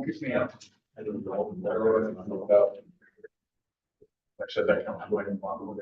I don't know. I said that kind of way in one of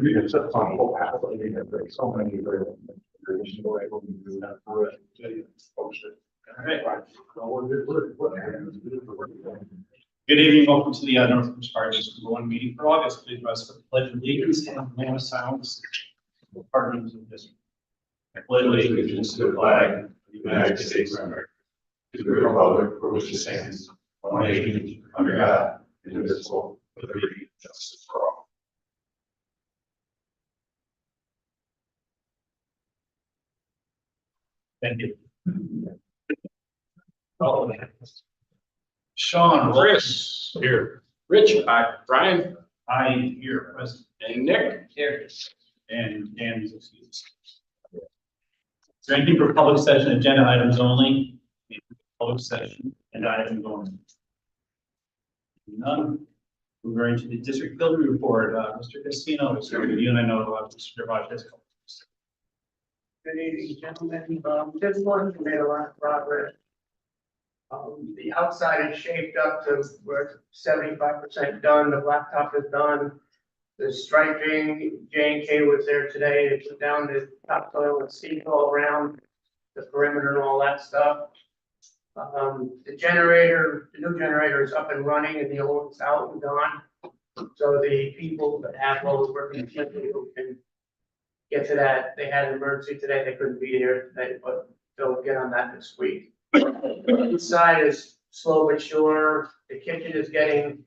it's a fun whole path. So many we're able to do that for it. Post it. Good evening, welcome to the Northwest Fire District 1 meeting for August. Please rise for the Pledge of Allegiance and the moment of silence. Partners of the district. I pledge allegiance to the flag of the United States of America, to the republic for which it stands, one nation, under God, indivisible, with liberty and justice for all. Thank you. Sean, Chris here. Rich, hi. Brian, I here present, and Nick here. and Dan is excused. Is there anything for public session agenda items only? Public session and items only. None. We're going to the district building report. Mr. Casino is here with you, and I know Mr. Durivage has come. Good evening, gentlemen. Just wanted to make a lot of progress. The outside is shaped up to we're 75% done. The blacktop is done. The striping, J&K was there today. They put down the topsoil and seed all around the perimeter and all that stuff. The generator, the new generator is up and running and the old is out and gone. So the people that have those working who can get to that, they had an emergency today, they couldn't be here today, but they'll get on that this week. Inside is slow but sure, the kitchen is getting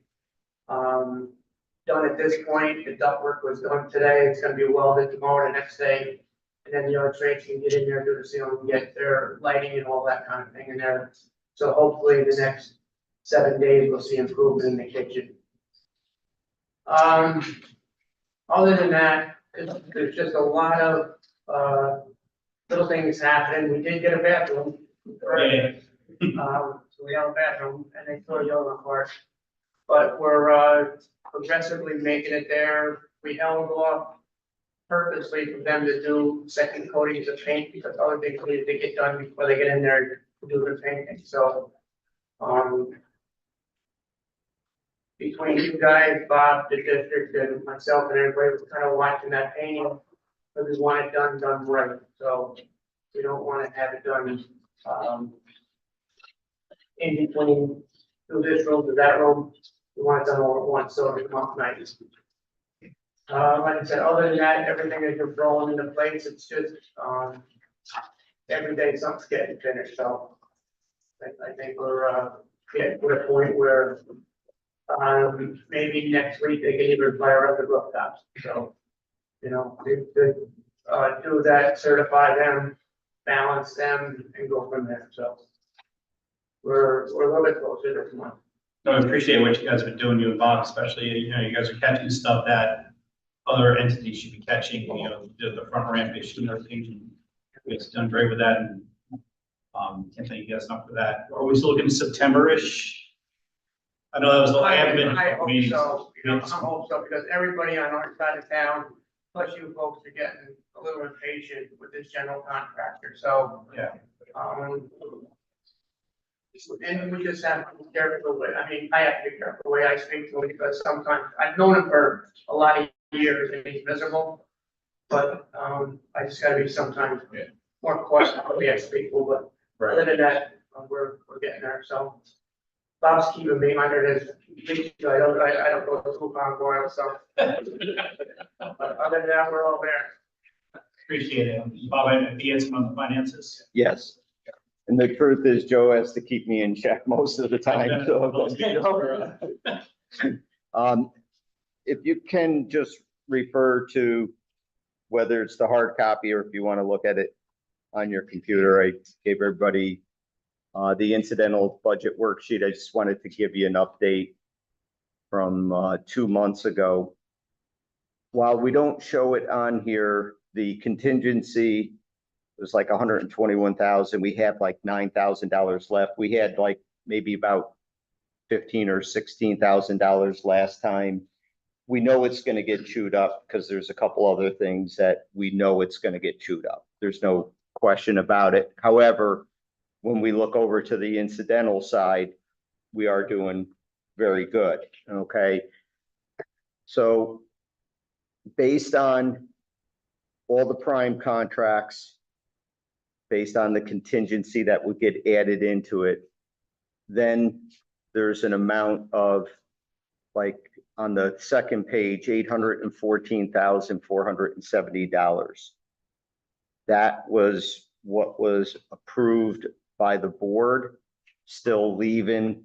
done at this point, the ductwork was done today, it's gonna be welded tomorrow, the next day. And then the other trades can get in there, do the ceiling, and get their lighting and all that kind of thing in there. So hopefully the next 7 days, we'll see improvement in the kitchen. Other than that, there's just a lot of little things happening. We did get a bathroom. Yeah. So we have a bathroom and they throw yoga apart. But we're progressively making it there. We held off purposely for them to do second coatings of paint because other things needed to get done before they get in there to do the painting. So between you guys, Bob, the district, and myself, and everybody was kind of watching that painting, because we want it done right. So we don't want to have it done in between to this room to that room. We want it done all at once, so it'll come out nice. Like I said, other than that, everything is just rolling into place. It's just every day something's getting finished. So I think we're getting to a point where maybe next week they can even fire up the rooftops. So, you know, do that, certify them, balance them, and go from there. So we're a little bit closer this month. No, I appreciate what you guys have been doing, you and Bob, especially, you know, you guys are catching stuff that other entities should be catching, you know, the front ramp issue and everything. You guys done great with that, and can't thank you guys enough for that. Are we still looking September-ish? I know that was the admin I hope meetings. so. You know, I hope so, because everybody on our side of town, plus you folks are getting a little impatient with this general contractor, so. Yeah. And we just have to be careful with, I mean, I have to be careful the way I speak to him, because sometimes, I've known him for a lot of years and he's miserable. But, I just gotta be sometimes more cautious the way I speak to him, but other than that, we're getting there, so. Bob's keeping me under his leash, I don't go to school on board, so. But other than that, we're all there. Appreciate it. Bob, I think it's on the finances. Yes. And the truth is Joe has to keep me in check most of the time, so. If you can just refer to whether it's the hard copy or if you want to look at it on your computer, I gave everybody the incidental budget worksheet. I just wanted to give you an update from 2 months ago. while we don't show it on here, the contingency was like 121,000. We have like $9,000 left. We had like maybe about $15,000 or $16,000 last time. We know it's going to get chewed up because there's a couple other things that we know it's going to get chewed up. There's no question about it. However, when we look over to the incidental side, we are doing very good. Okay. So based on all the prime contracts, based on the contingency that would get added into it, then there's an amount of, like on the second page, $814,470. That was what was approved by the board, still leaving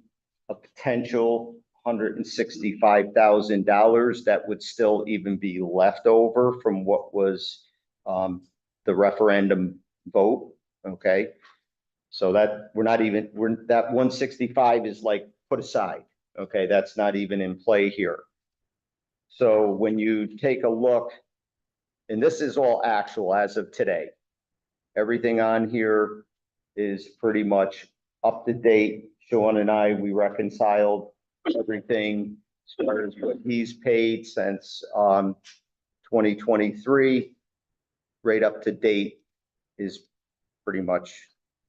a potential $165,000 that would still even be left over from what was the referendum vote. Okay. So that that 165 is like put aside. Okay. That's not even in play here. So when you take a look, and this is all actual as of today, everything on here is pretty much up to date. Sean and I, we reconciled everything as far as what he's paid since 2023, right up to date is pretty much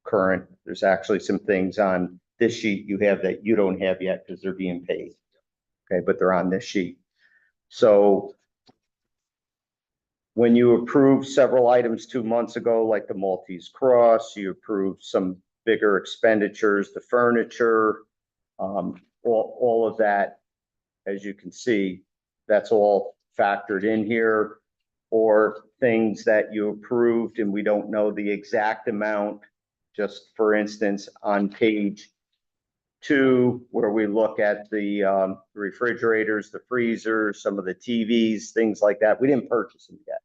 current. There's actually some things on this sheet you have that you don't have yet because they're being paid. Okay, but they're on this sheet. So when you approved several items 2 months ago, like the Maltese Cross, you approved some bigger expenditures, the furniture, all of that, as you can see, that's all factored in here, or things that you approved and we don't know the exact amount. Just for instance, on page 2, where we look at the refrigerators, the freezers, some of the TVs, things like that, we didn't purchase them yet.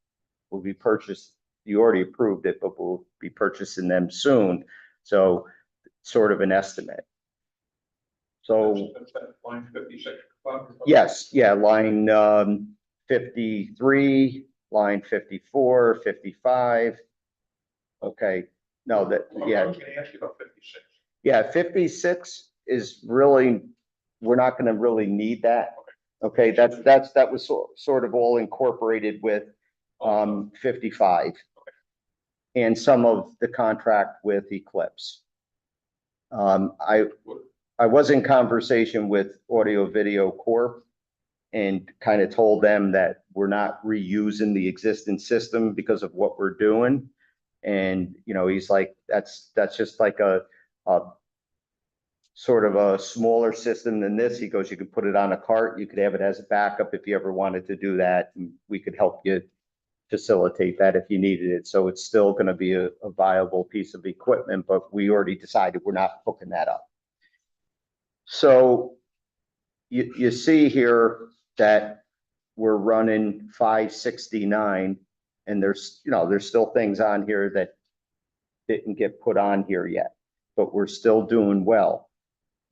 Will be purchased. You already approved it, but we'll be purchasing them soon. So sort of an estimate. So Line 56. yes, yeah, line 53, line 54, 55. Okay, no, that, yeah. I was gonna ask you about 56. Yeah, 56 is really, we're not going to really need that. Okay, that was sort of all incorporated with 55 and some of the contract with Eclipse. I was in conversation with Audio Video Corp and kind of told them that we're not reusing the existing system because of what we're doing. And, you know, he's like, that's just like a sort of a smaller system than this. He goes, you could put it on a cart. You could have it as a backup if you ever wanted to do that. And we could help you facilitate that if you needed it. So it's still going to be a viable piece of equipment, but we already decided we're not hooking that up. So you see here that we're running 569 and there's still things on here that didn't get put on here yet, but we're still doing well.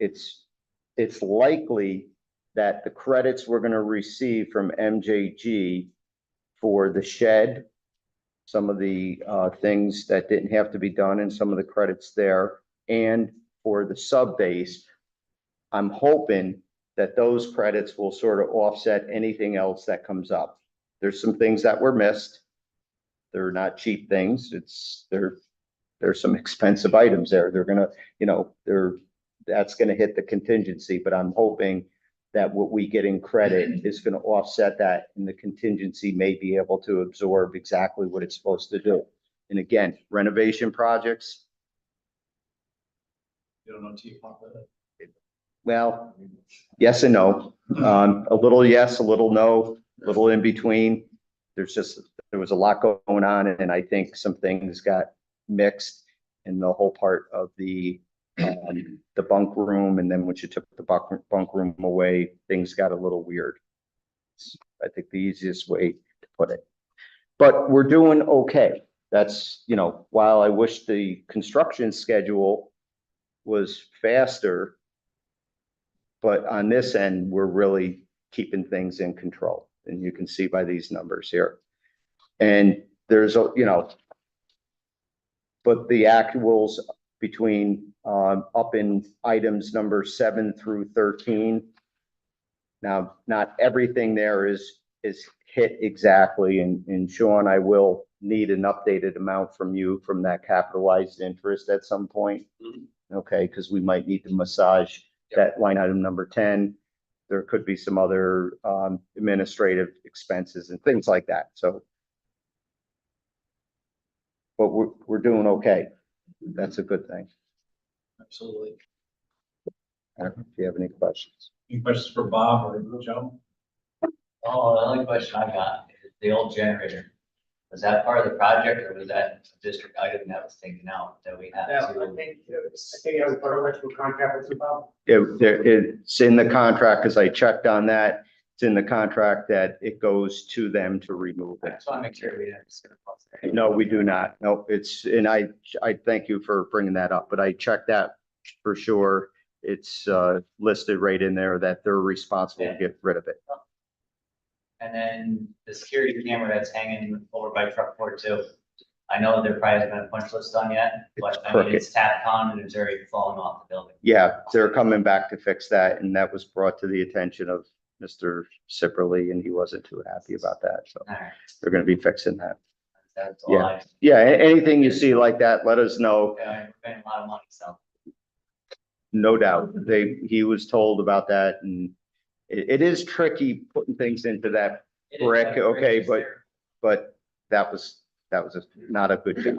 It's likely that the credits we're going to receive from MJG for the shed, some of the things that didn't have to be done and some of the credits there, and for the sub base, I'm hoping that those credits will sort of offset anything else that comes up. There's some things that were missed. They're not cheap things. There's some expensive items there. They're gonna, that's gonna hit the contingency, but I'm hoping that what we get in credit is gonna offset that, and the contingency may be able to absorb exactly what it's supposed to do. And again, renovation projects, You don't know until you pump it. well, yes and no. A little yes, a little no, a little in between. There was a lot going on, and I think some things got mixed in the whole part of the bunk room. And then once you took the bunk room away, things got a little weird. I think the easiest way to put it. But we're doing okay. That's, while I wish the construction schedule was faster, but on this end, we're really keeping things in control. And you can see by these numbers here. And there's a, but the actuals between, up in items number 7 through 13. Now, not everything there is hit exactly, and Sean, I will need an updated amount from you from that capitalized interest at some point. Okay, because we might need to massage that line item number 10. There could be some other administrative expenses and things like that, so. But we're doing okay. That's a good thing. Absolutely. I don't know if you have any questions. Any questions for Bob or Joe? Oh, the only question I got is the old generator. Was that part of the project or was that a district item that was taken out that we had Now, I to? think it was part of electrical contract with Bob. It's in the contract, because I checked on that. It's in the contract that it goes to them to remove I it. just want to make sure we didn't skip a plus there. No, we do not. No, and I thank you for bringing that up, but I checked that for sure. It's listed right in there that they're responsible to get rid of it. And then the security camera that's hanging over by truck 42. I know there probably hasn't been a punch list done yet, but I mean, it's tapped on and it's already falling off the building. Yeah, they're coming back to fix that, and that was brought to the attention of Mr. Sipperly, and he wasn't too happy about that, so All right, they're gonna be fixing that. that's all I. Yeah, anything you see like that, let us know. Yeah, we're paying a lot of money, so. No doubt. He was told about that, and it is tricky putting things into that It is, brick, that okay, is but there. that was not a good job.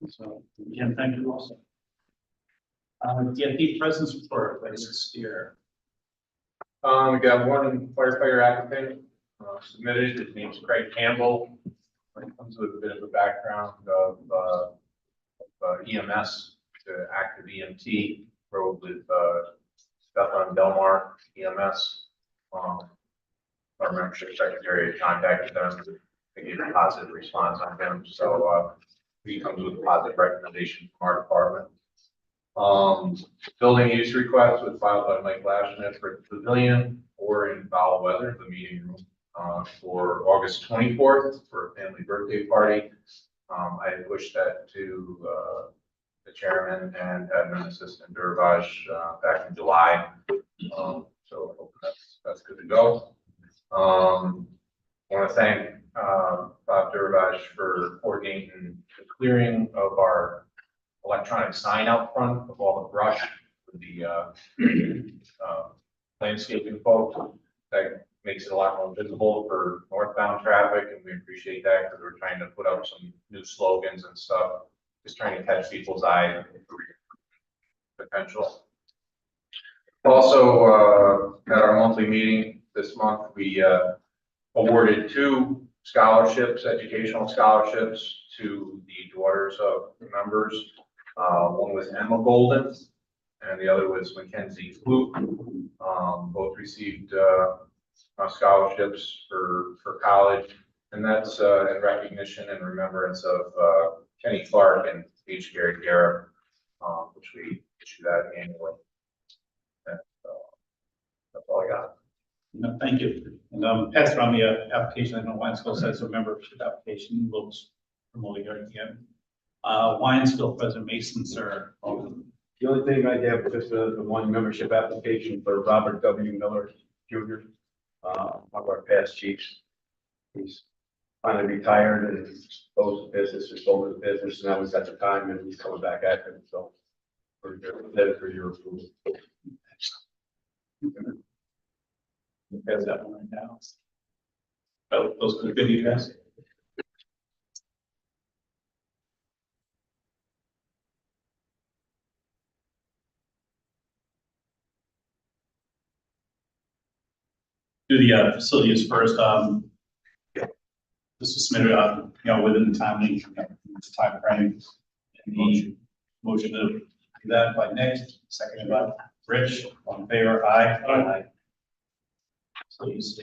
So, again, thank you also. DFP presence report, latest year. We got one firefighter applicant submitted. His name's Craig Campbell. He comes with a bit of a background of EMS to active EMT, rode with stuff on Delmar EMS. Our membership secretary had contacted them. They gave a positive response on him. So he comes with a positive recommendation from our department. Building use request was filed by Mike Lashnet for the pavilion or in foul weather, the meeting room, for August 24th for a family birthday party. I had pushed that to the chairman and admin assistant Durivage back in July. So that's good to go. I want to thank Bob Durivage for coordinating the clearing of our electronic sign out front of all the brush with the landscaping folks. That makes it a lot more visible for northbound traffic, and we appreciate that because we're trying to put up some new slogans and stuff, just trying to catch people's eye potential. Also, at our monthly meeting this month, we awarded 2 scholarships, educational scholarships, to the daughters of the members. One was Emma Golden, and the other was Mackenzie Fluke. Both received scholarships for college, and that's in recognition and remembrance of Kenny Clark and H. Gary Garrett, which we issue that annually. And, that's all I got. No, thank you. And Pat's on the application. I know Winesville says a membership application. We'll promote it again. Winesville President Mason, sir. The only thing I have is just the one membership application for Robert W. Miller Jr., one of our past chiefs. He's finally retired and closed the business, or sold his business, and now he's got the time and he's coming back active, so. We're good for your approval. Pass that one right now. Oh, those are good, you guys. Do the facilities first. This was submitted, within the time frame. And the motion to do that by Nick, seconded by Rich. On favor, aye. Aye. Please.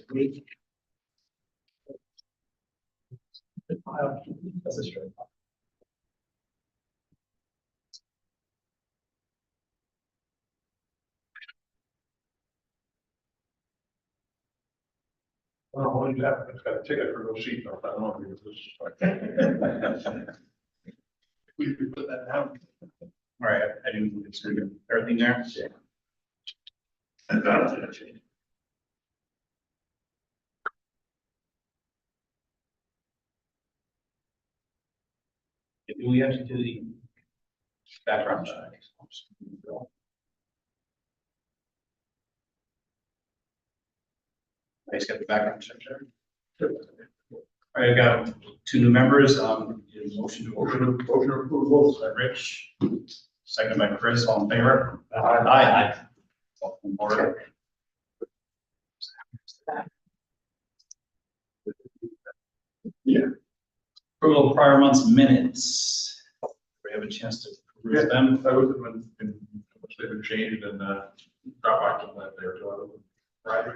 That's a straight. Well, what do you have? It's got a ticket for no seat. I don't know if this. We could put that down. All right, I didn't consider everything there. Do we have to do the background check? I just got the background check there. All right, I've got two new members, need a motion to open, Motion approval. by Rich, second by Chris, all in favor? Aye. Welcome aboard. Approval of prior month's minutes. We have a chance to peruse them. That was when they've been changed and, Dropbox on that there, so. Friday.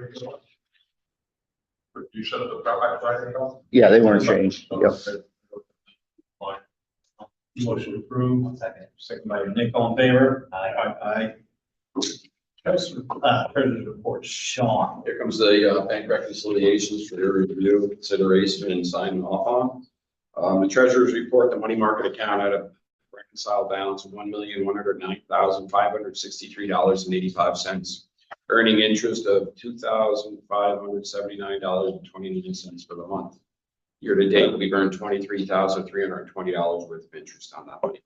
You set up the Dropbox Friday call? Yeah, they weren't changed. Yep. Fine. Motion approved, Second. second by Nick, all in favor? Aye. Aye. President report, Sean. Here comes the bank reconciliations for your review, consideration, and signing off on. The treasurer's report, the money market account had a reconciled balance of $1,109,563.85, earning interest of $2,579.29 for the month. Year to date, we've earned $23,320 worth of interest on that money.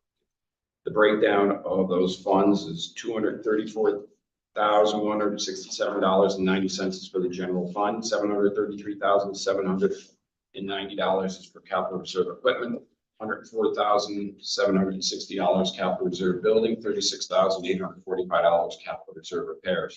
The breakdown of those funds is $234,167.90 is for the general fund, $733,790 is for capital reserve equipment, $104,760 capital reserve building, $36,845 capital reserve repairs.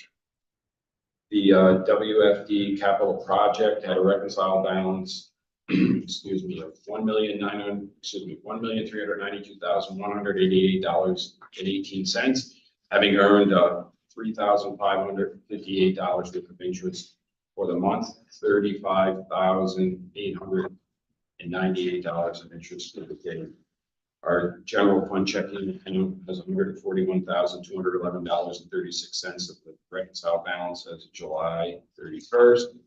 The WFD capital project had a reconciled balance, excuse me, of $1,392,188.18, having earned $3,558 worth of interest for the month, $35,898 of interest for the day. Our general fund checking account has $141,211.36 of the reconciled balance as of July 31st,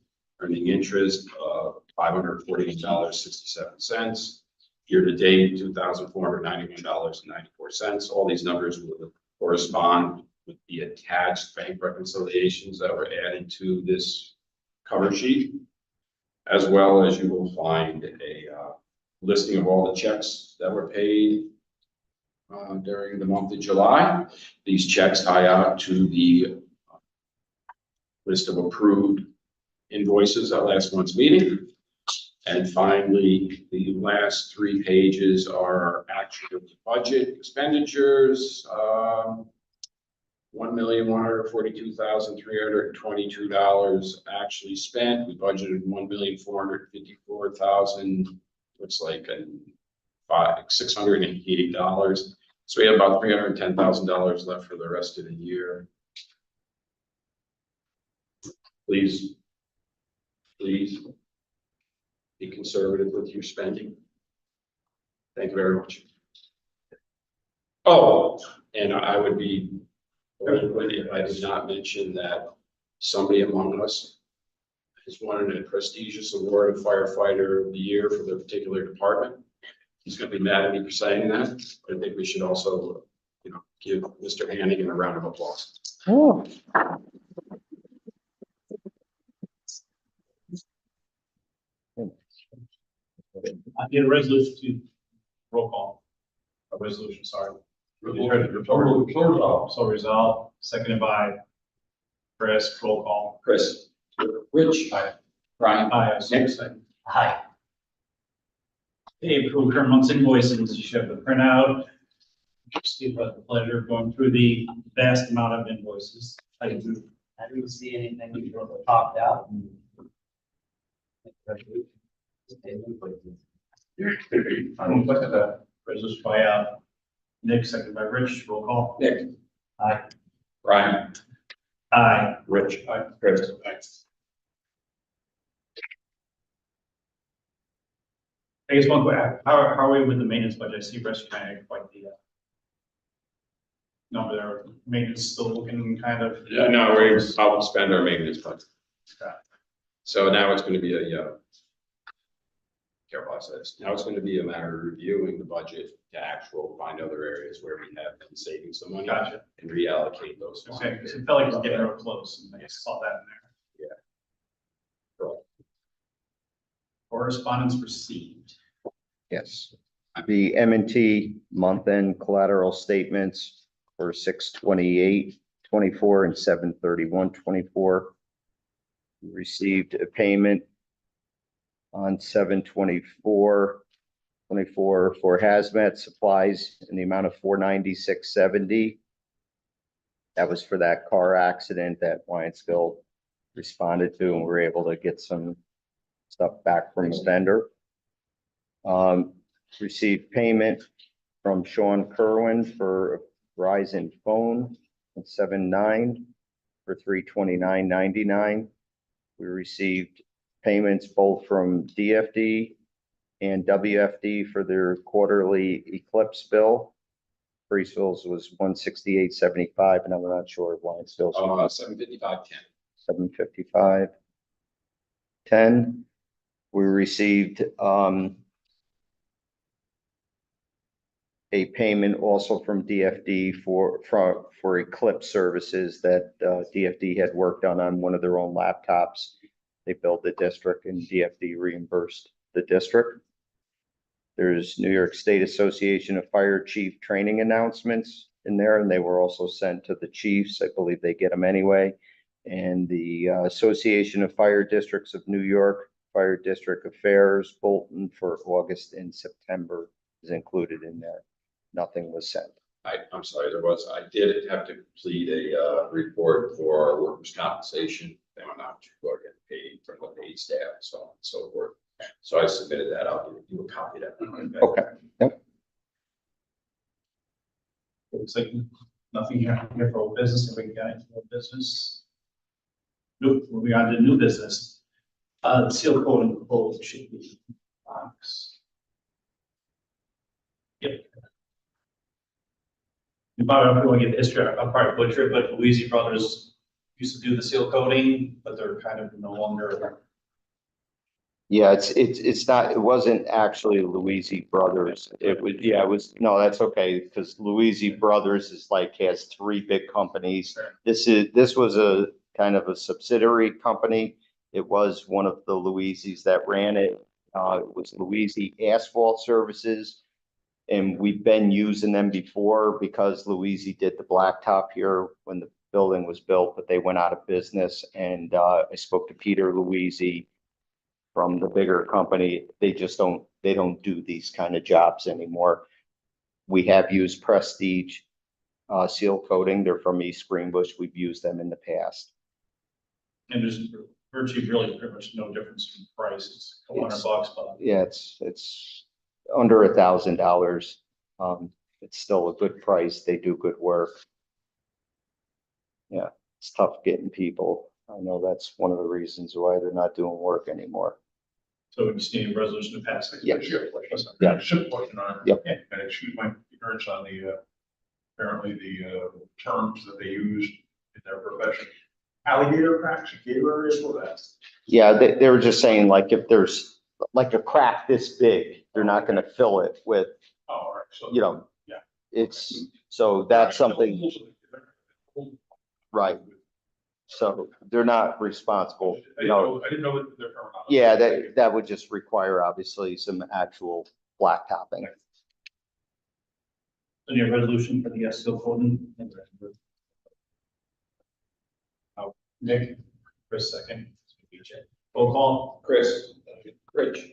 earning interest of $548.67. Year to date, $2,491.94. All these numbers will correspond with the attached bank reconciliations that were added to this cover sheet, as well as you will find a listing of all the checks that were paid during the month of July. These checks tie out to the list of approved invoices at last month's meeting. And finally, the last 3 pages are actual budget expenditures. $1,142,322 actually spent. We budgeted $1,454,000. Looks like $688. So we have about $310,000 left for the rest of the year. Please be conservative with your spending. Thank you very much. Oh, and I would be delinquent if I did not mention that somebody among us has won a prestigious award of firefighter of the year for their particular department. He's going to be mad at me for saying that, but I think we should also, give Mr. Hannigan a round of applause. Oh. I need a resolution to roll call. A resolution, sorry. So resolved, seconded by Chris, roll call. Chris, Rich, Brian, Aye. Nick. Aye. Okay, approve current month's invoices. You should have the printout. Steve has the pleasure of going through the vast amount of invoices. I didn't see anything that popped out. I don't look at that. Resolution by Nick, seconded by Rich, roll call. Nick. Aye. Brian, Aye. Rich, Chris. I guess one quick, how are we with the maintenance budget? I see Rich kind of quite the number there. Maintenance still looking kind of. Yeah, no, I'll spend our maintenance budget. So now it's gonna be careful, I said this. Now it's gonna be a matter of reviewing the budget to actual, find other areas where we have been saving some money. Gotcha. And reallocate those funds. Okay, because it felt like it was getting real close, and I saw that in there. Correct. Correspondence received. Yes. The M&T month-end collateral statements for 6/28/24 and 7/31/24. We received a payment on 7/24/24 for hazmat supplies in the amount of $496.70. That was for that car accident that Wyantspille responded to, and we were able to get some stuff back from the vendor. Received payment from Sean Kerwin for Verizon phone at 7/9 for $329.99. We received payments both from DFD and WFD for their quarterly Eclipse bill. Breezeville's was $168.75, and I'm not sure why it's still $755.10. $755.10. We received a payment also from DFD for Eclipse services that DFD had worked on one of their own laptops. They billed the district and DFD reimbursed the district. There's New York State Association of Fire Chief training announcements in there, and they were also sent to the chiefs. I believe they get them anyway. And the Association of Fire Districts of New York, Fire District Affairs, Bolton for August and September is included in there. Nothing was sent. I'm sorry, I did have to complete a report for our workers' compensation. They were not getting paid for the paid staff, so on and so forth. So I submitted that. I'll give you a copy of that. Okay. Yep. Looks like nothing here for old business, and we can get into old business. Nope, moving on to new business. The seal coating proposal should be box. Yep. You probably don't want to get the history, I'll probably butcher it, but Louisi Brothers used to do the seal coating, but they're kind of no longer. Yeah, it's not, it wasn't actually Louisi Brothers. It was, yeah, it was, no, that's okay, because Louisi Brothers is like, has three big companies. This was a kind of a subsidiary company. It was one of the Louisis that ran it. It was Louisi Asphalt Services. And we've been using them before because Louisi did the blacktop here when the building was built, but they went out of business. And I spoke to Peter Louisi from the bigger company. They don't do these kind of jobs anymore. We have used Prestige seal coating. They're from East Greenbush. We've used them in the past. And there's virtually really pretty much no difference in price. It's $100, but. Yeah, it's under $1,000. It's still a good price. They do good work. Yeah, it's tough getting people. I know that's one of the reasons why they're not doing work anymore. So we just need a resolution to pass. Yeah. Yeah, simple question on it. Yep. And excuse my ignorance on the, apparently the terms that they used in their profession. Alligator cracks, gator areas, what that's. Yeah, they were just saying like if there's like a crack this big, they're not gonna fill it with, Oh, all right, so. you know, Yeah. it's, so that's something, right. So they're not responsible, I you know. didn't know what their terminology. Yeah, that would just require obviously some actual blacktopping. Any resolution for the seal coating? Oh, Nick, for a second. Roll call. Chris, Rich,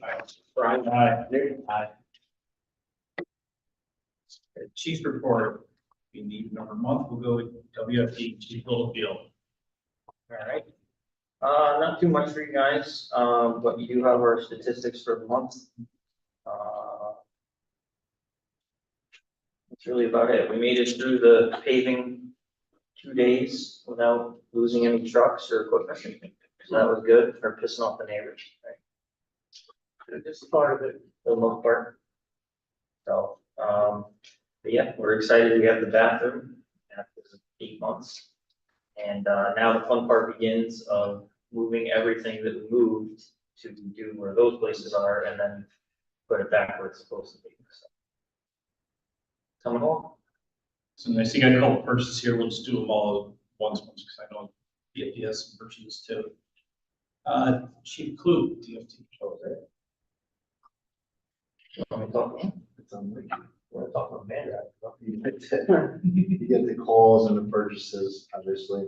Brian, Aye. Nick. Aye. Chief report. We need another month. We'll go with WFD, Chief Littlefield. All right. Not too much for you guys, but you do have our statistics for the month. That's really about it. We made it through the paving 2 days without losing any trucks or equipment. So that was good for pissing off the neighbors, right? This is part of it, for the most part. So, but yeah, we're excited to have the bathroom after 8 months. And now the fun part begins of moving everything that we moved to do where those places are and then put it back where it's supposed to be. So. Coming along. So I see I got a couple purchases here, we'll just do them all at once, because I know DFT has some purchases too. Chief Clue, DFT. Want me to talk? We're talking about man. You get the calls and the purchases, obviously.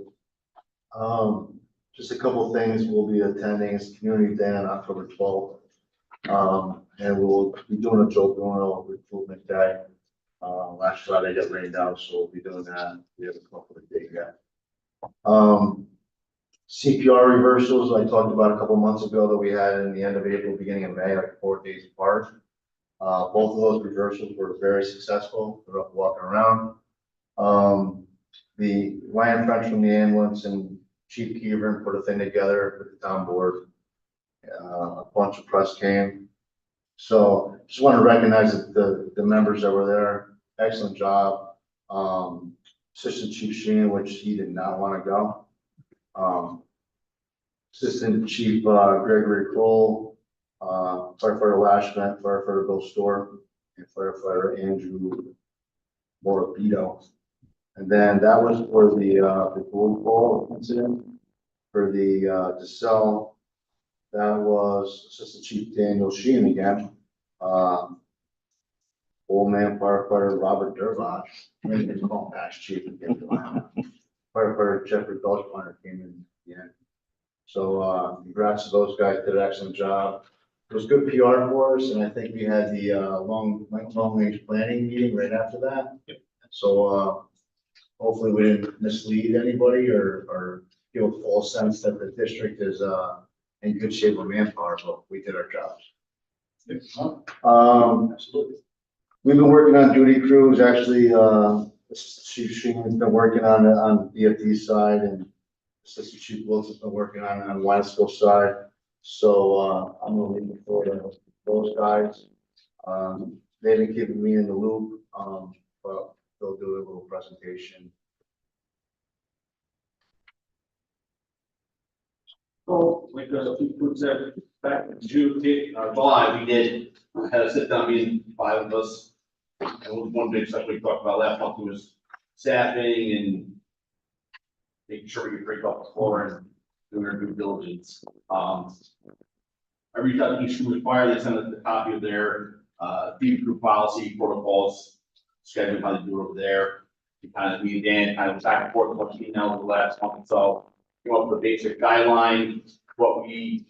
Just a couple of things, we'll be attending, it's Community Day on October 12th. And we'll be doing a Joe Bruno recruitment day. Last Friday got rained out, so we'll be doing that. We have a couple of days yet. CPR reversals, I talked about a couple months ago that we had in the end of April, beginning of May, like 4 days apart. Both of those reversals were very successful. They're up walking around. The Ryan French from the ambulance and Chief Kieran put a thing together with the town board. A bunch of press came. So just want to recognize the members that were there. Excellent job. Assistant Chief Sheen, which he did not want to go. Assistant Chief Gregory Kroll, firefighter Lashman, firefighter Bill Storr, and firefighter Andrew Morabito. And then that was for the gold ball incident. For the DeSalle, that was Assistant Chief Daniel Sheen again. Old man firefighter Robert Durivage, maybe call him Ash Chief again. Firefighter Jeffrey Belchmeyer came in at the end. So congrats to those guys, did an excellent job. It was good PR for us, and I think we had the long range planning meeting right after that. Yep. So hopefully we didn't mislead anybody or give a false sense that the district is in good shape with manpower, but we did our jobs. Absolutely. We've been working on duty crews, actually, Chief Sheen has been working on the DFD side, and Assistant Chief Wilson has been working on Winesville side. So I'm gonna leave it for those guys. They've been keeping me in the loop, but they'll do a little presentation. So, like a few groups said, back in June, July, we did, had a sit down meeting, 5 of us. And one big stuff we talked about last month was staffing and making sure we could break up the floor and doing our due diligence. I reached out to each group fire, they sent us a copy of their deep group policy protocols, schedule how to do it over there. We kind of, me and Dan kind of back and forth, what we emailed over the last month, so came up with a basic guideline, what we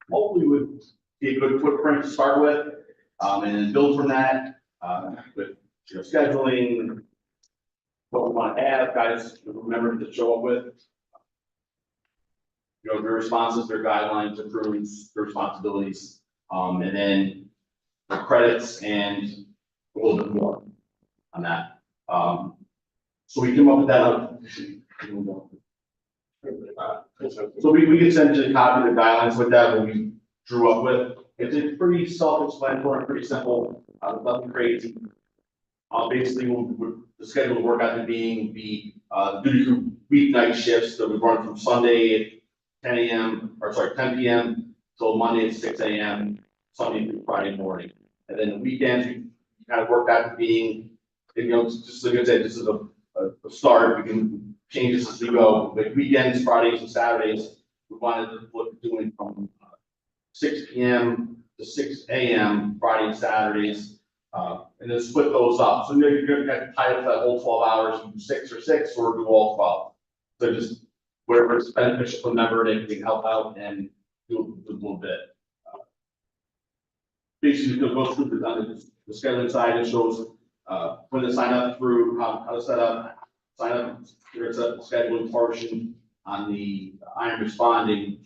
hopefully would be a good footprint to start with, and then build from that, with, scheduling, what we want to have, guys, remember to show up with. Their responses, their guidelines, their crews, their responsibilities, and then the credits and a little bit more on that. So we came up with that. So we could send you a copy of the guidelines with that, what we drew up with. It's pretty self-explanatory, pretty simple, nothing crazy. Basically, the schedule will work out to being the duty crew weeknight shifts that we run from Sunday at 10 a.m. or sorry, 10 p.m. till Monday at 6 a.m. Sunday through Friday morning. And then the weekends, we kind of work out to being, just like I said, this is a start. We can change this as we go. But weekends, Fridays and Saturdays, we wanted to look at doing from 6 p.m. to 6 a.m. Friday and Saturdays, and then split those up. So you're going to tie up that whole 12 hours, you do 6 or 6, or do all 12. So just wherever it's beneficial for the member, they can help out and do a little bit. Basically, it goes through the scheduling side. It shows when to sign up through, how to set up, sign up, there's a scheduling portion on the I am responding.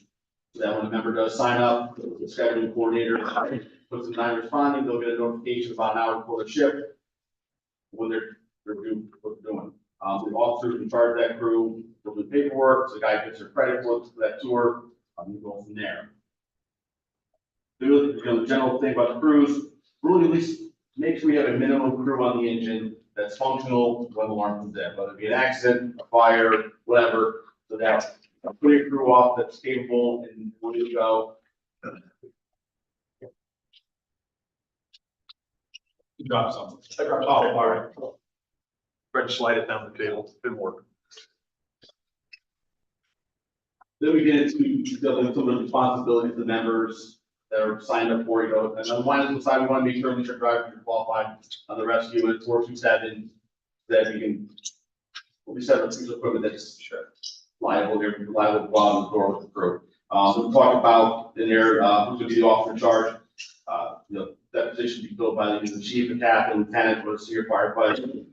So that when a member does sign up, the scheduling coordinator puts in I am responding, they'll get a notification about an hour before the shift when they're doing what they're doing. The officers in charge of that crew will do paperwork, so the guy gets their credit for that tour, and go from there. The general thing about the crews, really at least make sure we have a minimum crew on the engine that's functional when the alarm comes in, whether it be an accident, a fire, whatever, so that putting a crew off that's capable and ready to go. You dropped something. I dropped Oh, all right. Fred, slide it down the table, didn't work. Then we get into some of the responsibilities of the members that are signed up for, and on one side, we want to make sure that your drivers are qualified. On the rescue, it's 427, that we can, we set up a piece of equipment that's liable, they're liable to go out the door with the crew. So we talked about in there, who's gonna be the officer in charge. That position be filled by the chief, the captain, lieutenant, or the senior firefighter.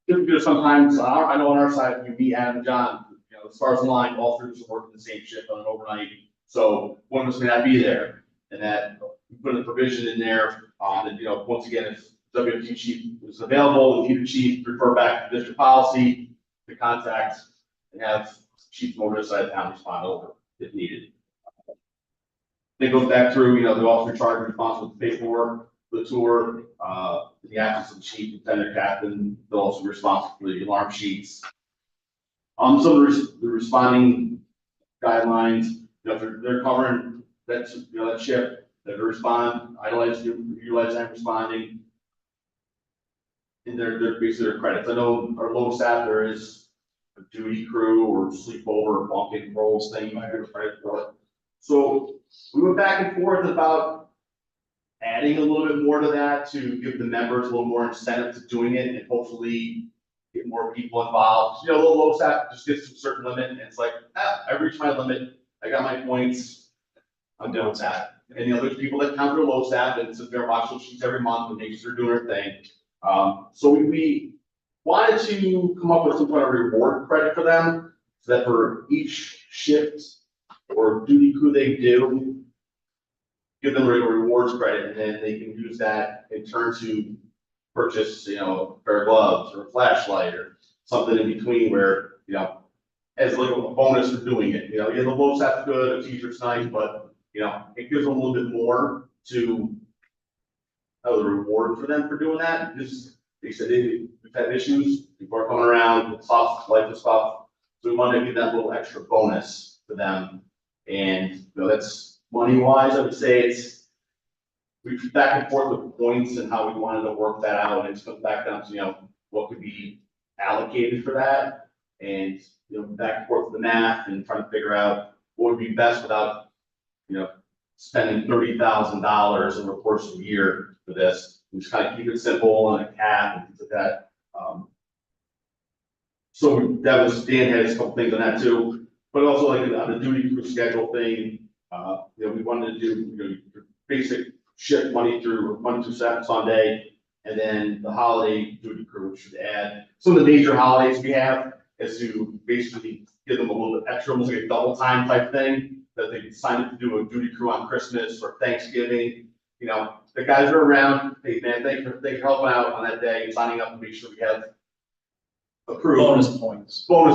Because sometimes, I know on our side, we meet Adam and John, as far as the line, all three of us are working the same shift on an overnight. So one of us may not be there, and that we put a provision in there, that, once again, if WFT chief is available, the chief refer back to district policy, the contact, and have chief from over this side of town respond over if needed. It goes back through, the officer charged responsible to pay for the tour, in the absence of the chief, lieutenant, captain, they're also responsible for the alarm sheets. Some of the responding guidelines, if they're covering that, that shift, that respond, utilize that responding. And they're basically their credits. I know our low staff, there is a duty crew or sleepover, or bunking rolls thing, you might have credit for it. So we went back and forth about adding a little bit more to that to give the members a little more incentive to doing it and hopefully get more people involved. The low staff just gets to a certain limit and it's like, I reached my limit, I got my points, I'm done with that. And there's people that count their low staff and sit there and watch those sheets every month and make sure they're doing their thing. So we wanted to come up with some kind of reward credit for them, so that for each shift or duty crew they do, give them a rewards credit, and then they can use that in turn to purchase, a pair of gloves or a flashlight or something in between where, as like a bonus for doing it. The low staff's good, a t-shirt's nice, but, it gives them a little bit more to a reward for them for doing that. Because they said we've had issues, people are coming around with stuff, life and stuff. So we wanted to give that little extra bonus for them. And, that's money wise, I would say we've back and forth with points and how we wanted to work that out. And it's come back down to, what could be allocated for that. And, back and forth with the math and trying to figure out what would be best without, spending $30,000 over the course of a year for this. We just kind of keep it simple and a cap and things like that. So that was, Dan had a couple things on that too, but also like on the duty crew schedule thing, we wanted to do, basic shift money through Sunday, and then the holiday duty crew should add some of the major holidays we have is to basically give them a little bit extra, almost like a double time type thing, that they can sign up to do a duty crew on Christmas or Thanksgiving. The guys are around, hey man, thanks for helping out on that day and signing up to make sure we have approved. Bonus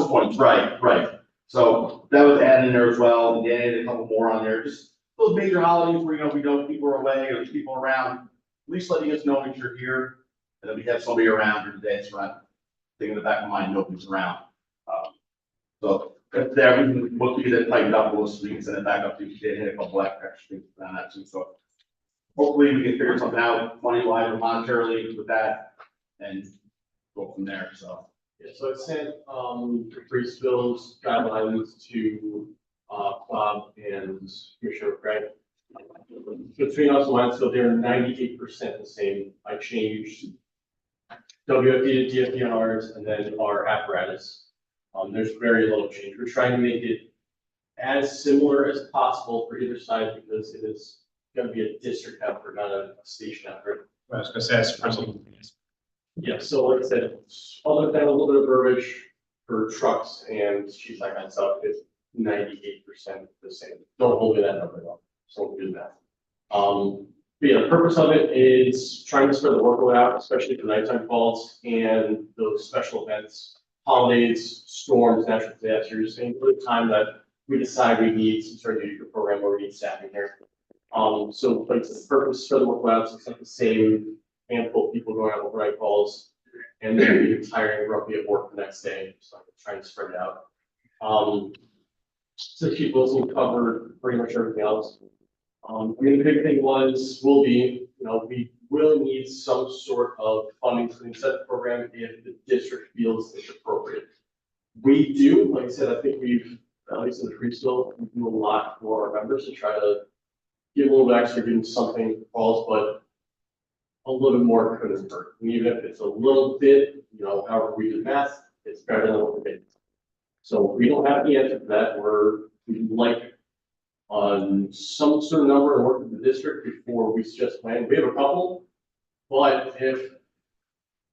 points, right. So that was added in there as well, and added a couple more on there, just those major holidays where, we know people are away or there's people around, at least letting us know that you're here, and that we have somebody around during the day, so I'm thinking in the back of my mind, nobody's around. So if there, we'll get it tightened up, we'll so we can send it back up to you, they hit a couple extra things on that too, so. Hopefully we can figure something out money wise or monetarily with that and go from there, so. Yeah, so I sent, Bruce Bill's guidelines to, Bob and Commissioner Craig. Between us lines, so they're 98% the same. I changed WFD to DFDRs and then our apparatus. There's very little change. We're trying to make it as similar as possible for either side because it is going to be a district effort, not a station effort. I was gonna say, that's pretty. Yeah, so like I said, other than a little bit of verbiage for trucks and sheets like myself, it's 98% the same. Don't hold me that number though, so we'll do that. But yeah, the purpose of it is trying to spread the workload out, especially for nighttime calls and those special events, holidays, storms, natural disasters, and for the time that we decide we need some sort of duty program where we need staffing here. So like the purpose for the workload out, so it's not the same handful of people going on overnight calls and then retiring roughly at work the next day, so I can try and spread it out. So Chief Wilson covered pretty much everything else. I mean, the big thing will be, we will need some sort of funding to the incentive program if the district feels it's appropriate. We do, like I said, I think we've, at least in the preschool, we do a lot for our members to try to give a little bit extra, give them something falls, but a little bit more couldn't hurt. And even if it's a little bit, however we do math, it's better than what we did. So we don't have the answer to that. We'd like on some sort of number to work with the district before we suggest plan. We have a couple, but if,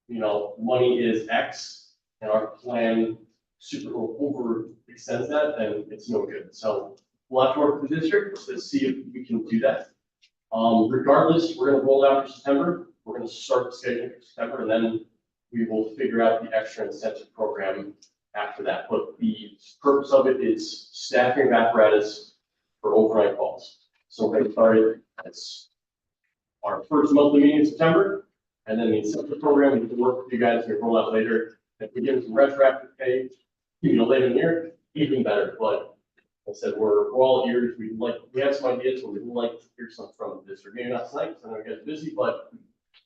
money is X and our plan super over extends that, then it's no good. So we'll have to work with the district to see if we can do that. Regardless, we're gonna roll out for September. We're gonna start the scheduling for September, and then we will figure out the extra incentive program after that. But the purpose of it is staffing of apparatus for overnight calls. So we're gonna start, it's our first monthly meeting in September, and then the incentive program, we can work with you guys and roll out later. If we give some retroactive pay, later in the year, even better. But like I said, we're all ears. We have some ideas, but we'd like to hear something from the district. Maybe not tonight, because I know you guys are busy, but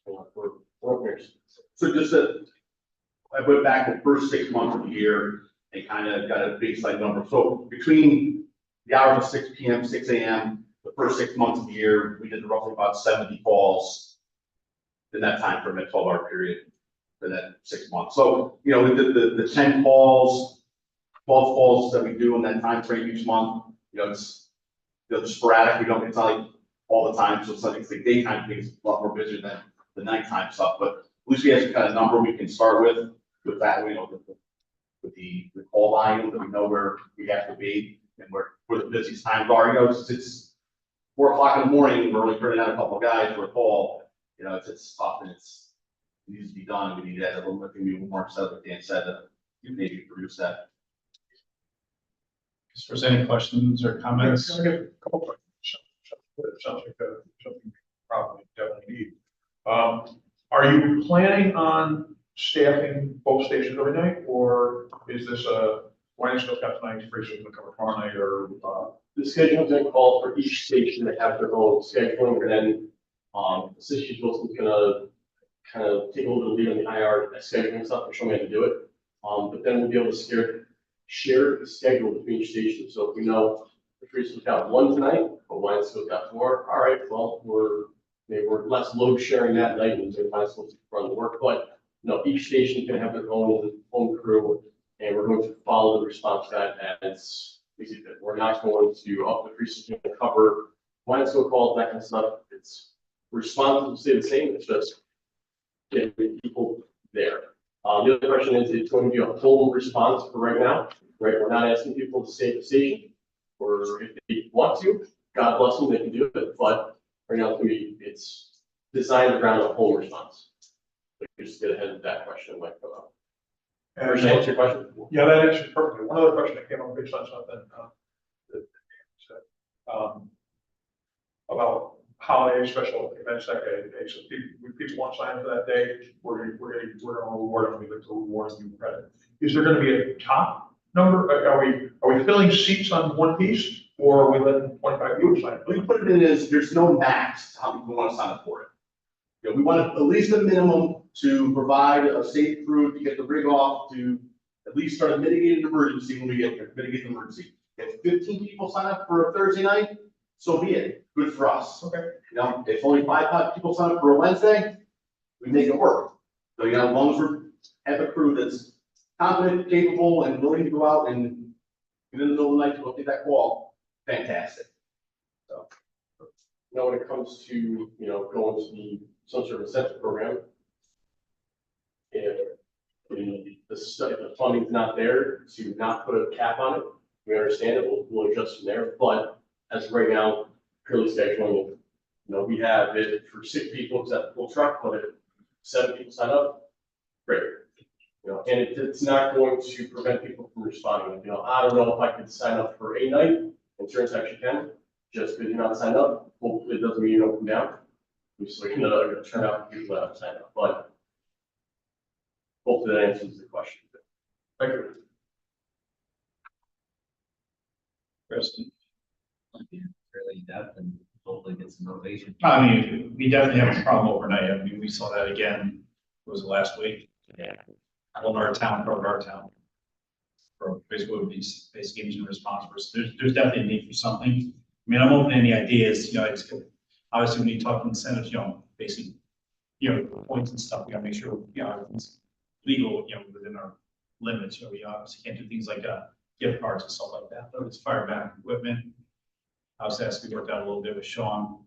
we're open ears. So just I went back the first 6 months of the year and kind of got a baseline number. So between the hours of 6 p.m., 6 a.m., the first 6 months of the year, we did roughly about 70 calls in that time frame, that 12-hour period for that 6 months. So, we did the 10 calls, 12 calls that we do in that time frame each month. It's sporadic. It's not like all the time. So it's like the daytime thing is a lot more busy than the nighttime stuff. But at least we have some kind of number we can start with that, with the call volume that we know where we have to be and where the busiest times are. It's 4 o'clock in the morning, we're only turning out a couple of guys for a call. It's tough and it needs to be done. We need to add a little bit more stuff, like Dan said, to maybe produce that. If there's any questions or comments? I got a couple questions. It sounds like something we probably definitely need. Are you planning on staffing both stations every night, or is this a Wednesday's got tonight's free, so we can cover tomorrow night, or? The schedule is going to call for each station to have their own scheduling, and then Assistant Wilson's going to kind of take a little bit of lead on the IR scheduling stuff and show me how to do it. But then we'll be able to share the schedule between each station. So if we know the Patrice has got 1 tonight, but Lionsville's got 4, all right, well, maybe we're less load sharing that night and they're Lionsville to run the work. But each station can have their own crew, and we're going to follow the response to that as we see fit. We're not going to up the Patrice to cover Lionsville calls, that kind of stuff. It's response will stay the same. It's just getting people there. The other question is, it's going to be a full response for right now, right? We're not asking people to stay at the station, or if they want to, God bless them, they can do it. But right now, it's designed around a whole response. So you just get ahead of that question, might come up. And Does that answer your question? Yeah, that answers perfectly. One other question that came up based on something about holiday special events that day. So people want to sign up for that day, we're going to reward them. We look to reward them credit. Is there going to be a top number? Are we filling seats on one piece, or are we letting 25 people sign up? We put it in as there's no max how people want to sign up for it. We want at least a minimum to provide a safe crew to get the rig off, to at least start a mitigated emergency when we get there, mitigate the emergency. If 15 people sign up for a Thursday night, so be it. Good for us. Okay. If only 5 people sign up for a Wednesday, we make it work. So, as long as we have a crew that's confident, capable, and willing to go out and in the middle of the night to go take that call, fantastic. So, when it comes to, going to some sort of incentive program, if the funding's not there to not put a cap on it, we understand it, we'll adjust from there. But as of right now, purely scheduling, we have it for 6 people except full truck, but if 7 people sign up, great. And it's not going to prevent people from responding. I don't know if I could sign up for a night, and turns out you can, just because you're not signed up. Hopefully it doesn't mean you don't come down. We still going to turn out people that have signed up, but hopefully that answers the question. Thank you. Chris? Fairly depth and hopefully get some motivation. I mean, we definitely have a problem overnight. I mean, we saw that again, was it last week? Yeah. On our town, part of our town. For basically would be basic engine response for, there's definitely a need for something. I mean, I'm open to any ideas, you know, it's, obviously when you talk incentives, you know, basic, you know, points and stuff, we gotta make sure, you know, it's legal, you know, within our limits, you know, we obviously can't do things like, gift cards and stuff like that, but it's fire back equipment. I was asked, we worked out a little bit with Sean.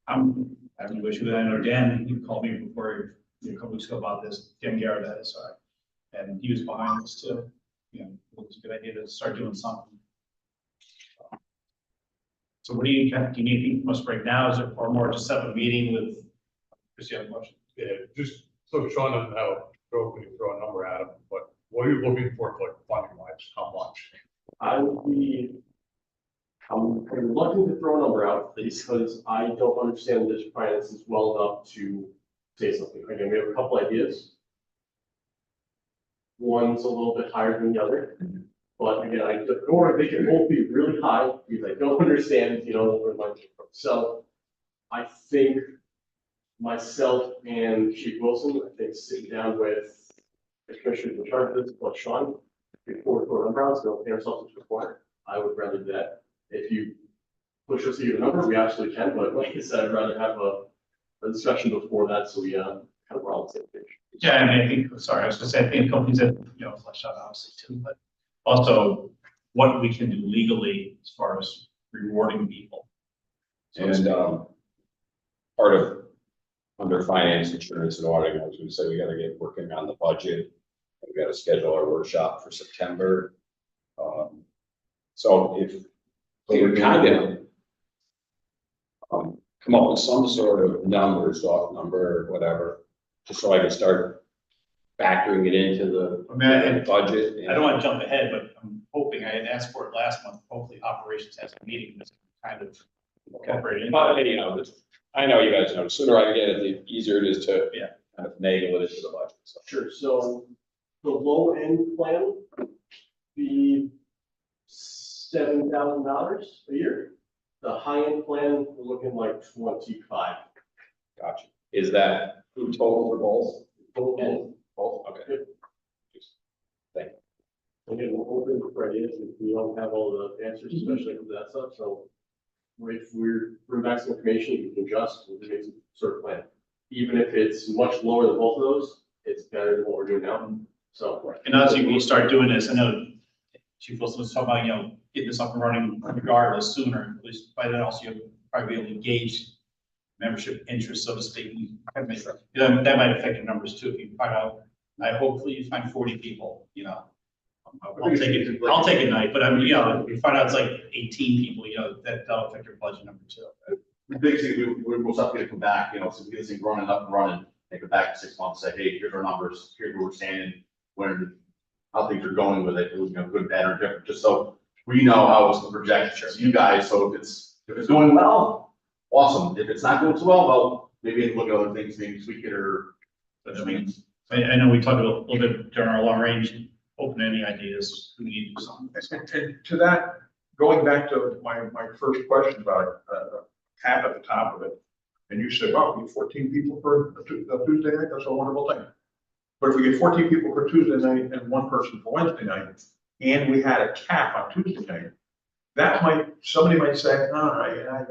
I'm having an issue with that. I know Dan, he called me before, a couple weeks ago about this, Dan Garrett, that is, sorry. And he was behind this too, you know, it was a good idea to start doing something. So what do you need anything from us right now? Is it or more just set up a meeting with, Chris, you have a question? Yeah, just so Sean doesn't know, when you throw a number at him, but what are you looking for, like funding wise, how much? I would be, I'm reluctant to throw a number out, please, because I don't understand the district finances well enough to say something. Again, we have a couple ideas. One's a little bit higher than the other, but again, or they can both be really high, because I don't understand, you know, where money came from. So I think myself and Chief Wilson, I think sitting down with the commissioners in charge of this, plus Sean, before we throw a number out, so don't pay ourselves into a corner. I would rather do that. If you push us to get a number, we absolutely can, but like I said, I'd rather have a discussion before that, so we kind of we're all on the same page. Yeah, I mean, I think, sorry, I was gonna say, I think companies that, you know, flesh out obviously too, but also what we can do legally as far as rewarding people. And, part of, under finance, insurance and auditing, as we said, we gotta get working on the budget. We gotta schedule our workshop for September. So if we would kind of come up with some sort of number, soft number, or whatever, just so I can start factoring it into the I mean, the budget. I don't want to jump ahead, but I'm hoping, I had asked for it last month, hopefully operations has a meeting that's kind of incorporated in. But, you know, I know you guys know, the sooner I get it, the easier it is to Yeah. kind of nail it into the budget, so. Sure, so the low end plan, be $7,000 a year. The high end plan, we're looking like 25. Gotcha. Is that food total for both? Both ends. Both, okay. Yep. Thank Again, we're open for ideas, if we don't have all the answers, especially for that stuff, so if we're bring back some information, we can adjust, we can make some sort of plan. Even if it's much lower than both of those, it's better than what we're doing now, so. And as we start doing this, I know Chief Wilson was talking about, you know, getting this up and running regardless sooner, at least by then also you'll probably be able to engage membership interest, so to speak. You know, that might affect your numbers too, if you find out, hopefully you find 40 people, you know. I'll take a night, but I mean, you know, if you find out it's like 18 people, you know, that'll affect your budget number too. The big thing, we'll have to come back, you know, so we get this thing running up and running, take it back in 6 months, say, hey, here's our numbers, here's where we're standing, how things are going with it, you know, good, bad, or different, just so we know how it's the projection, so you guys, so if it's going well, awesome, if it's not going so well, maybe look at other things, maybe tweak it or. I mean, I know we talked a little bit during our long range, open any ideas, we need to do something. And to that, going back to my first question about cap at the top of it, and you said, well, we get 14 people for a Tuesday night, that's a wonderful thing. But if we get 14 people for Tuesday night and one person for Wednesday night, and we had a cap on Tuesday night, somebody might say,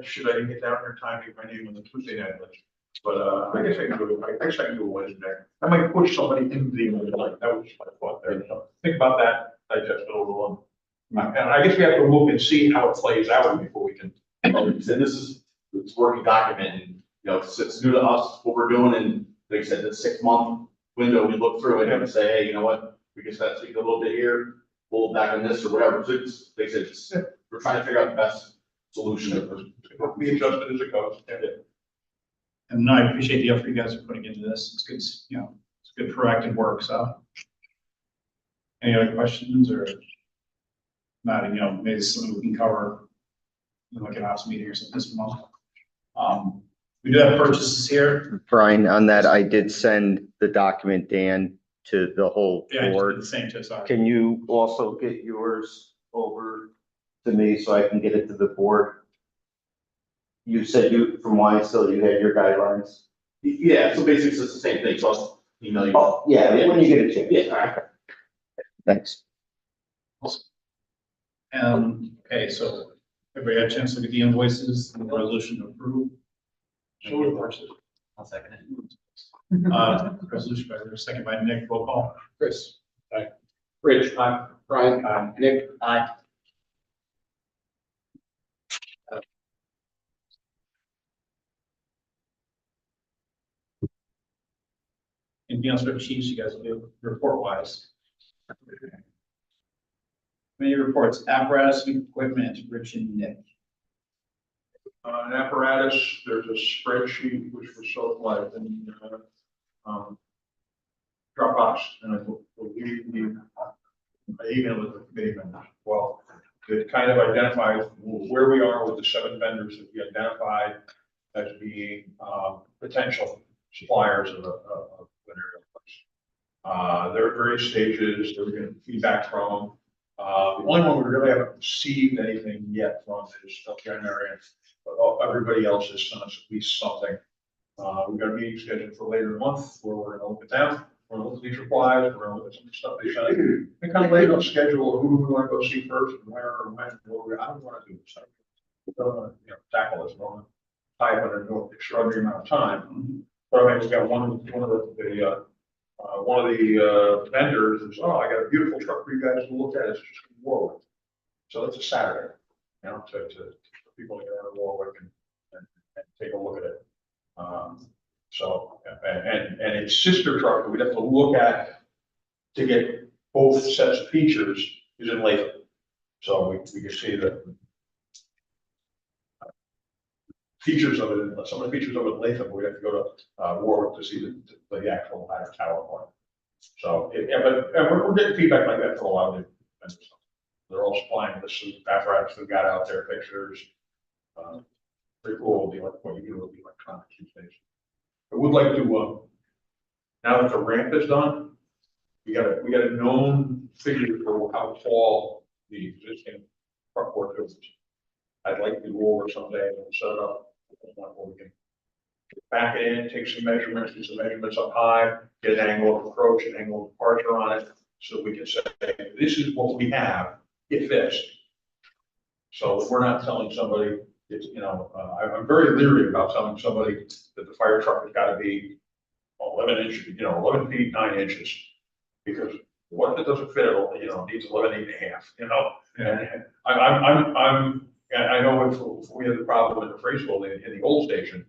should I get down here time to get my name on the Tuesday night list? But I guess I can do it, I guess I can do a Wednesday night. I might push somebody into the Wednesday night, that was my thought there. So think about that, digest it over one. And I guess we have to look and see how it plays out before we can. And it's working document, and, you know, it's new to us, what we're doing, and like I said, the 6 month window, we look through it and say, hey, you know what, we just got to tweak a little bit here, pull back on this or whatever, so it's, like I said, we're trying to figure out the best solution. We adjust it as it goes. And no, I appreciate the effort you guys are putting into this. It's good, you know, it's good proactive work, so. Any other questions or not, you know, maybe something we can cover in like an ops meeting or something this month. We do have purchases here. Brian, on that, I did send the document, Dan, to the whole Yeah, I did board. the same too, sorry. Can you also get yours over to me so I can get it to the board? You said from Weinstein, you had your guidelines? Yeah, so basically it's just the same thing, so I'll email you. Oh, yeah, when you get a chance. Yeah. Thanks. Okay, so everybody had a chance to look at the invoices and the resolution to approve. I'll second it. Resolution by there, second by Nick, roll call. Chris. Aye. Rich. Aye. Brian. Aye. Nick. Aye. Anything else for the chiefs you guys do report wise? Committee reports, apparatus and equipment, Rich and Nick. An apparatus, there's a spreadsheet which was socialized in, Dropbox, and I believe I emailed it to the committee members. Well, it kind of identifies where we are with the 7 vendors that we identified as being, potential suppliers of linear place. They're at various stages, they're getting feedback from. The only one we really haven't received anything yet from is Generic, but everybody else has sent us at least something. We've got a meeting scheduled for later in the month where we're gonna look at them, we're gonna look at these replies, we're gonna look at some of the stuff they sent. And kind of laid on schedule of who we want to go see first and where or when, I don't want to do this. I don't want to, tackle this, wrong. I have an extraordinary amount of time. But I mean, we've got one of the vendors is, oh, I got a beautiful truck for you guys to look at, it's just in Warwick. So it's a Saturday, for people to get out of Warwick and take a look at it. And its sister truck that we'd have to look at to get both sets of features is in Latham. So we can see the features of it, some of the features of it in Latham, we have to go to Warwick to see the actual higher tower one. So, but we're getting feedback like that from a lot of the vendors. They're all supplying this apparatus we've got out there, pictures. Pretty cool, what you do with the electronics these days. I would like to, now that the ramp is done, we got a known figure for how tall the existing carport is. I'd like to go over someday and set it up where we can back it in, take some measurements, do some measurements up high, get an angle of approach, an angle of departure on it, so we can say, this is what we have, it fits. So we're not telling somebody, it's, I'm very leery about telling somebody that the fire truck has got to be 11 inches, 11 feet, 9 inches. Because what if it doesn't fit, needs 11, 8.5, And I know if we had the problem in the freight building in the old station,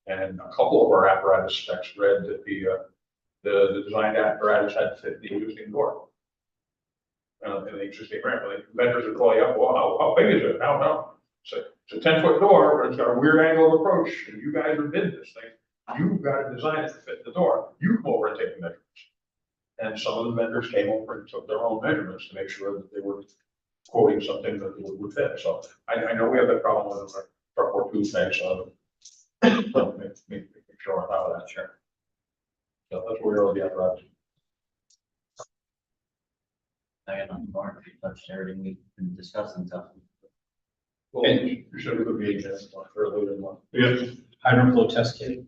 and a couple of our apparatus specs read that the designed apparatus had to fit the existing door. And the existing ramp, and the vendors would call you up, well, how big is it? No. So it's a 10-foot door, but it's got a weird angle of approach, and you guys are bidding this thing. You've got to design it to fit the door. You come over and take the measurements. And some of the vendors came over and took their own measurements to make sure that they were quoting something that would fit. So I know we have that problem with our truck or two things, so make sure on top of that, sure. So that's where we are with the apparatus. I got nothing more, if you touched everything we've been discussing, so. Well, you should have a meeting earlier in the month. We have hydro flow test kit.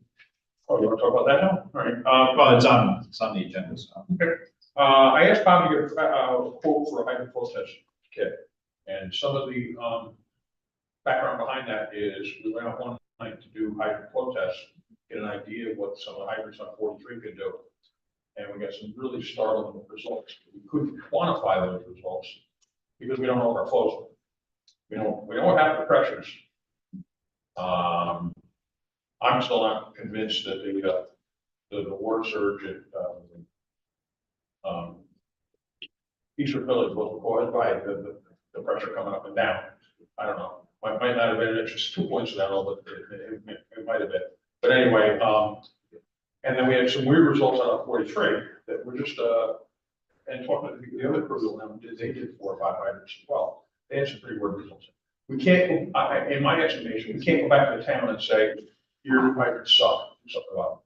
Oh, you want to talk about that now? All right. Well, it's on the agenda, so. Okay. I asked Bob to get a quote for a hydro flow test kit. And some of the background behind that is we went out one night to do hydro flow tests, get an idea of what some of the hydrants on 43 could do. And we got some really startling results. We couldn't quantify those results because we don't know what our flows are. We don't have the pressures. I'm still not convinced that the word surge at Eastern Village was caused by the pressure coming up and down. I don't know. Might not have been, it's just 2 points down, but it might have been. But anyway, and then we had some weird results out of 43 that were just, and talking to the other crew, they did 4 or 5 hydrants as well. They had some pretty weird results. We can't, in my estimation, we can't go back to the town and say, your hydrants suck, something about them.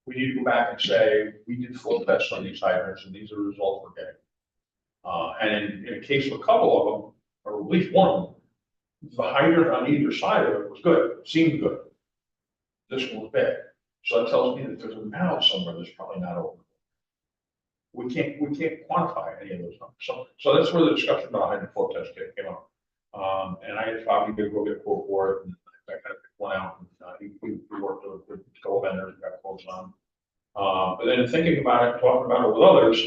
We need to go back and say, we did flow tests on these hydrants and these are the results we're getting. And in a case of a couple of them, or at least one of them, the hydrant on either side of it was good, seemed good. This one was bad. So that tells me that there's a valve somewhere that's probably not open. We can't quantify any of those numbers. So that's where the discussion about hydrant flow test kit came up. And I had Bobby to go get a quote for it, and I kind of picked one out, and we worked with a couple vendors, and got quotes on. But then thinking about it, talking about it with others,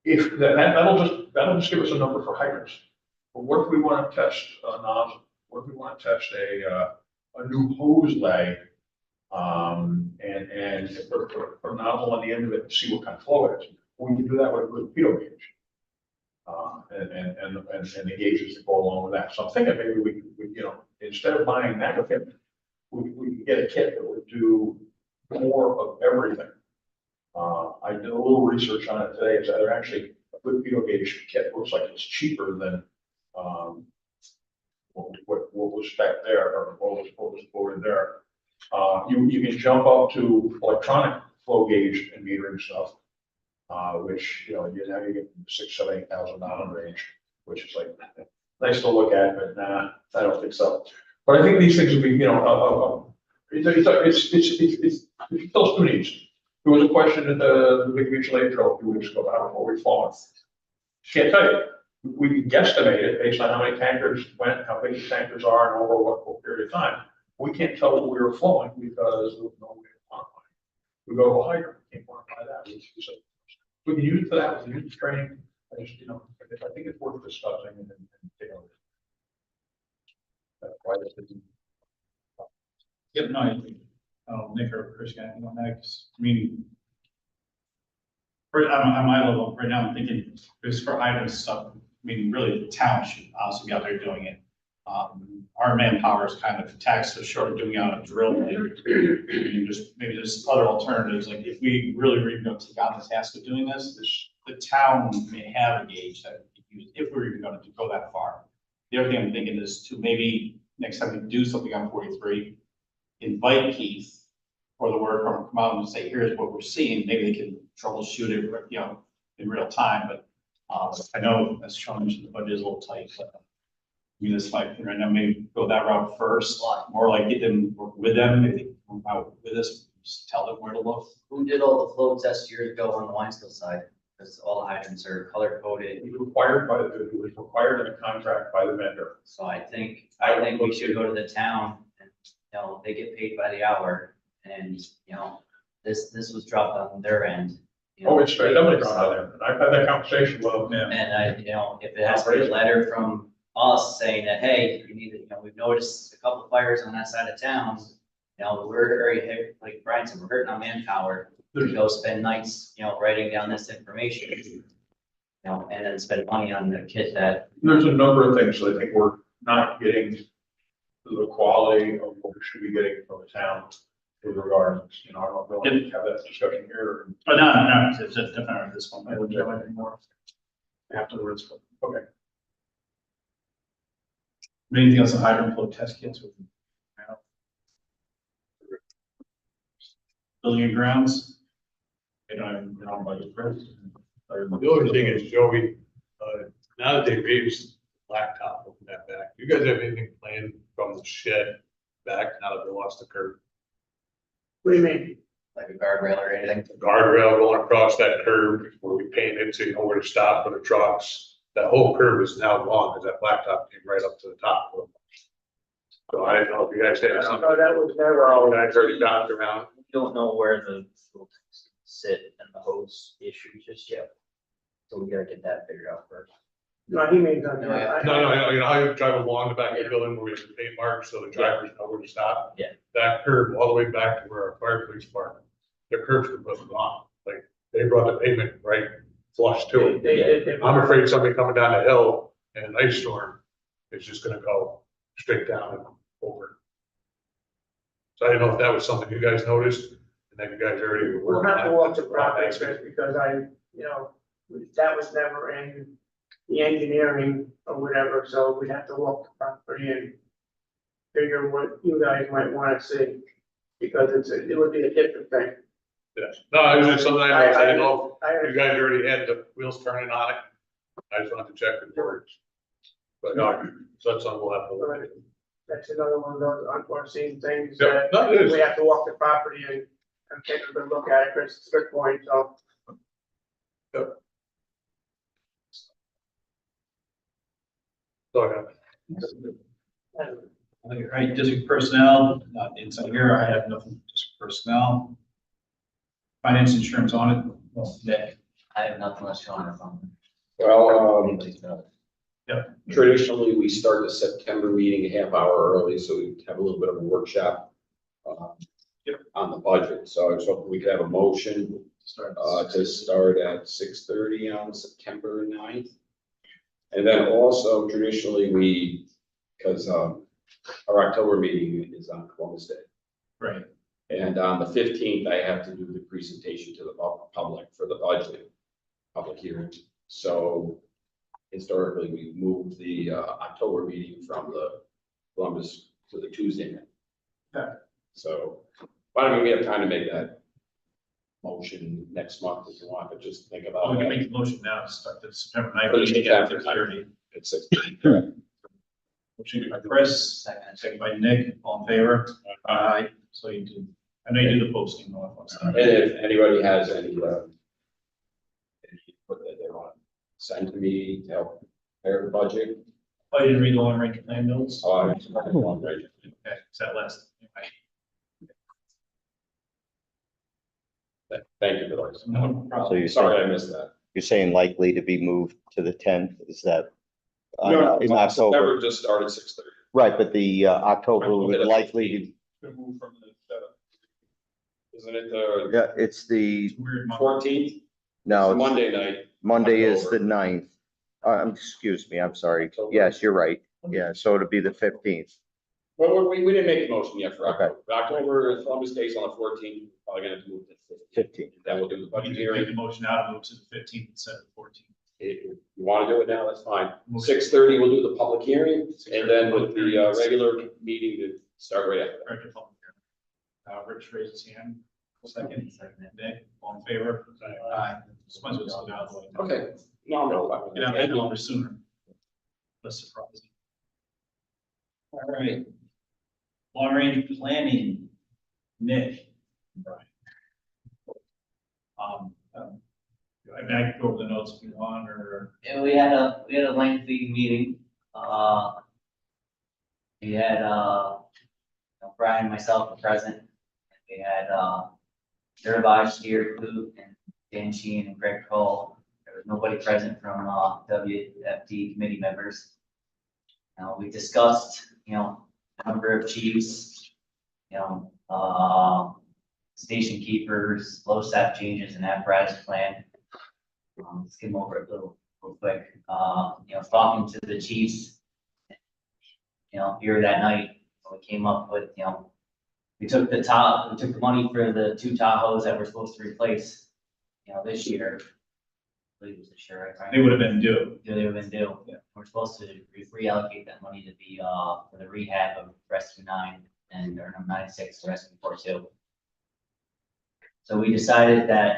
if that'll just give us a number for hydrants. But what if we want to test a nozzle? What if we want to test a new hose lay? And put a nozzle on the end of it and see what kind of flow it is. We can do that with a good feeder gauge. And the gauges that go along with that. So I'm thinking maybe we, instead of buying that kit, we can get a kit that would do more of everything. I did a little research on it today. It's either actually a good feeder gauge kit looks like it's cheaper than what was spec there or what was quoted there. You can jump up to electronic flow gauge and metering stuff, which, now you get $6,000 to $7,000 range, which is like nice to look at, but nah, I don't think so. But I think these things would be, it fills two needs. There was a question at the Big Mutual Aid Trail a few weeks ago about what we're flowing. Can't tell you. We can guesstimate it based on how many tankers went, how big the tankers are, and over what period of time. We can't tell what we were flowing because there's no way to quantify it. We go to a hydrant, we can't quantify that. We can use it for that, we can use it for training. I just, I think it's worth discussing and take a look. That's why this isn't. Yep, no, Nick or Chris got anything on that, 'cause, I mean, on my level, right now, I'm thinking, just for hydrant stuff, I mean, really, the town should also be out there doing it. Our manpower is kind of taxed so short of doing out a drill. Maybe there's other alternatives, like if we really were even going to take on the task of doing this, the town may have a gauge that we could use if we're even going to go that far. The other thing I'm thinking is to maybe next time we do something on 43, invite Keith or the worker to come out and say, here's what we're seeing. Maybe they can troubleshoot it, in real time. But I know, as Sean mentioned, the budget is a little tight. But this fight right now, maybe go that route first, more like get them work with them, maybe come out with us, just tell them where to look. Who did all the flow tests years ago on the Winesville side? Because all the hydrants are color coded. It was required in a contract by the vendor. So I think we should go to the town and, they get paid by the hour and, this was dropped on their end. Oh, it's definitely gone out there. And I've had that conversation with them. And if it has to be a letter from us saying that, hey, you need to, we've noticed a couple of fires on that side of town. We're very, like Brian said, we're hurting on manpower. To go spend nights, writing down this information. And then spend money on the kit that. There's a number of things that I think we're not getting the quality of what we should be getting from the town with regards, I don't know if we have that discussion here. But no, it's definitely not this one. I would do anything more afterwards. But Okay. anything else on hydrant flow test kits with building and grounds? They don't have their own budget for it. The only thing is, Joey, now that they raised blacktop from that back, you guys have anything planned from the shed back now that they lost the curb? What do you mean? Like a guardrail or anything. Guardrail going across that curb where we painted so you know where to stop for the trucks. That whole curb is now gone because that blacktop came right up to the top. So I don't know if you guys had something. No, that was never Oh, all. guys already got around. We don't know where the fuel tanks sit and the hose issue just yet. So we gotta get that figured out first. No, he means on No, yeah. that. No, you know how you drive along the back of the building where we have the paint marks so the drivers know where to stop? Yeah. That curb all the way back to where our fire police park, the curb's completely gone. Like, they brought the pavement right flush to it. They- I'm afraid somebody coming down the hill in an ice storm is just gonna go straight down and over. So I didn't know if that was something you guys noticed, and then you guys already were We'll working on have it. to walk the property first because that was never in the engineering or whatever, so we'd have to walk the property and figure what you guys might want to see, because it would be a different thing. Yes. No, it was just something I noticed. I didn't know I if you guys already had the wheels turning on it. I just wanted to check the boards. But, so that's something we'll have to look at. That's another one of those unforeseen things Yeah, that no, it is. we have to walk the property and take a good look at it, Chris, it's a good point, so. So, I have- All right, district personnel, inside here, I have nothing, district personnel. Finance insurance on it, well, Nick. I have nothing less to honor from. Well, traditionally, we start the September meeting a half hour early, so we have a little bit of a workshop on the budget. So I was hoping we could have a motion to start at 6:30 on September 9th. And then also traditionally, because our October meeting is on Columbus Day. Right. And on the 15th, I have to do the presentation to the public for the budget, public hearing. So historically, we moved the October meeting from the Columbus to the Tuesday night. Okay. So, but I mean, we have time to make that motion next month if you want, but just think Oh, about we can that. make the motion now, to start the September 9th. But it's meeting at 6:30. It's 6:30, correct. Motion by Chris, second by Nick, all in favor? Aye. So you do, I know you do the posting. And if anybody has any input that they want to send to me to help prepare the budget, Oh, you didn't read the long range plan notes? I'm on ready. Okay, is that last? Anyway. Thank you for those. No So problem. you're Sorry saying, I missed that. you're saying likely to be moved to the 10th, is that? No, In October, September just started 6:30. right, but the October would likely, To move from the, Isn't it the yeah, it's the, Weird month. 14th? no, it's- Monday night. Monday is the October. 9th. Excuse me, I'm sorry. October. Yes, you're right. Yeah, so it'll be the 15th. Well, we didn't make the motion yet for Okay. October. October, Columbus Day's on the 14th, probably gonna have to move to the 15th. 15th. Then we'll do the You budget can make hearing. the motion now to move to the 15th instead of the 14th. If you want to do it now, that's fine. 6:30, we'll do the public hearing, and then with the regular meeting to start right after that. Director Public Hearing. Rich raises his hand. Second, Nick, all in favor? Aye. Just might as well slow down a little. Okay. No, no. Get out that number sooner. Less surprising. All right. Long range planning, Nick. I mean, I can go over the notes if you want, or, Yeah, we had a lengthy meeting, we had, Brian and myself were present. We had, Durivage, Steer, Luke, and Dan Sheen and Greg Cole. There was nobody present from, WFD committee members. We discussed, a number of chiefs, station keepers, low staff changes and apparatus plan. Skim over it real quick, talking to the chiefs, here that night, we came up with, we took the money for the 2 Tahoes that we're supposed to replace, this year. I believe it was this year, right? they would have been due. They would have been due. Yeah. We're supposed to reallocate that money to be, for the rehab of Rescue 9 and, or 96, Rescue 42. So we decided that,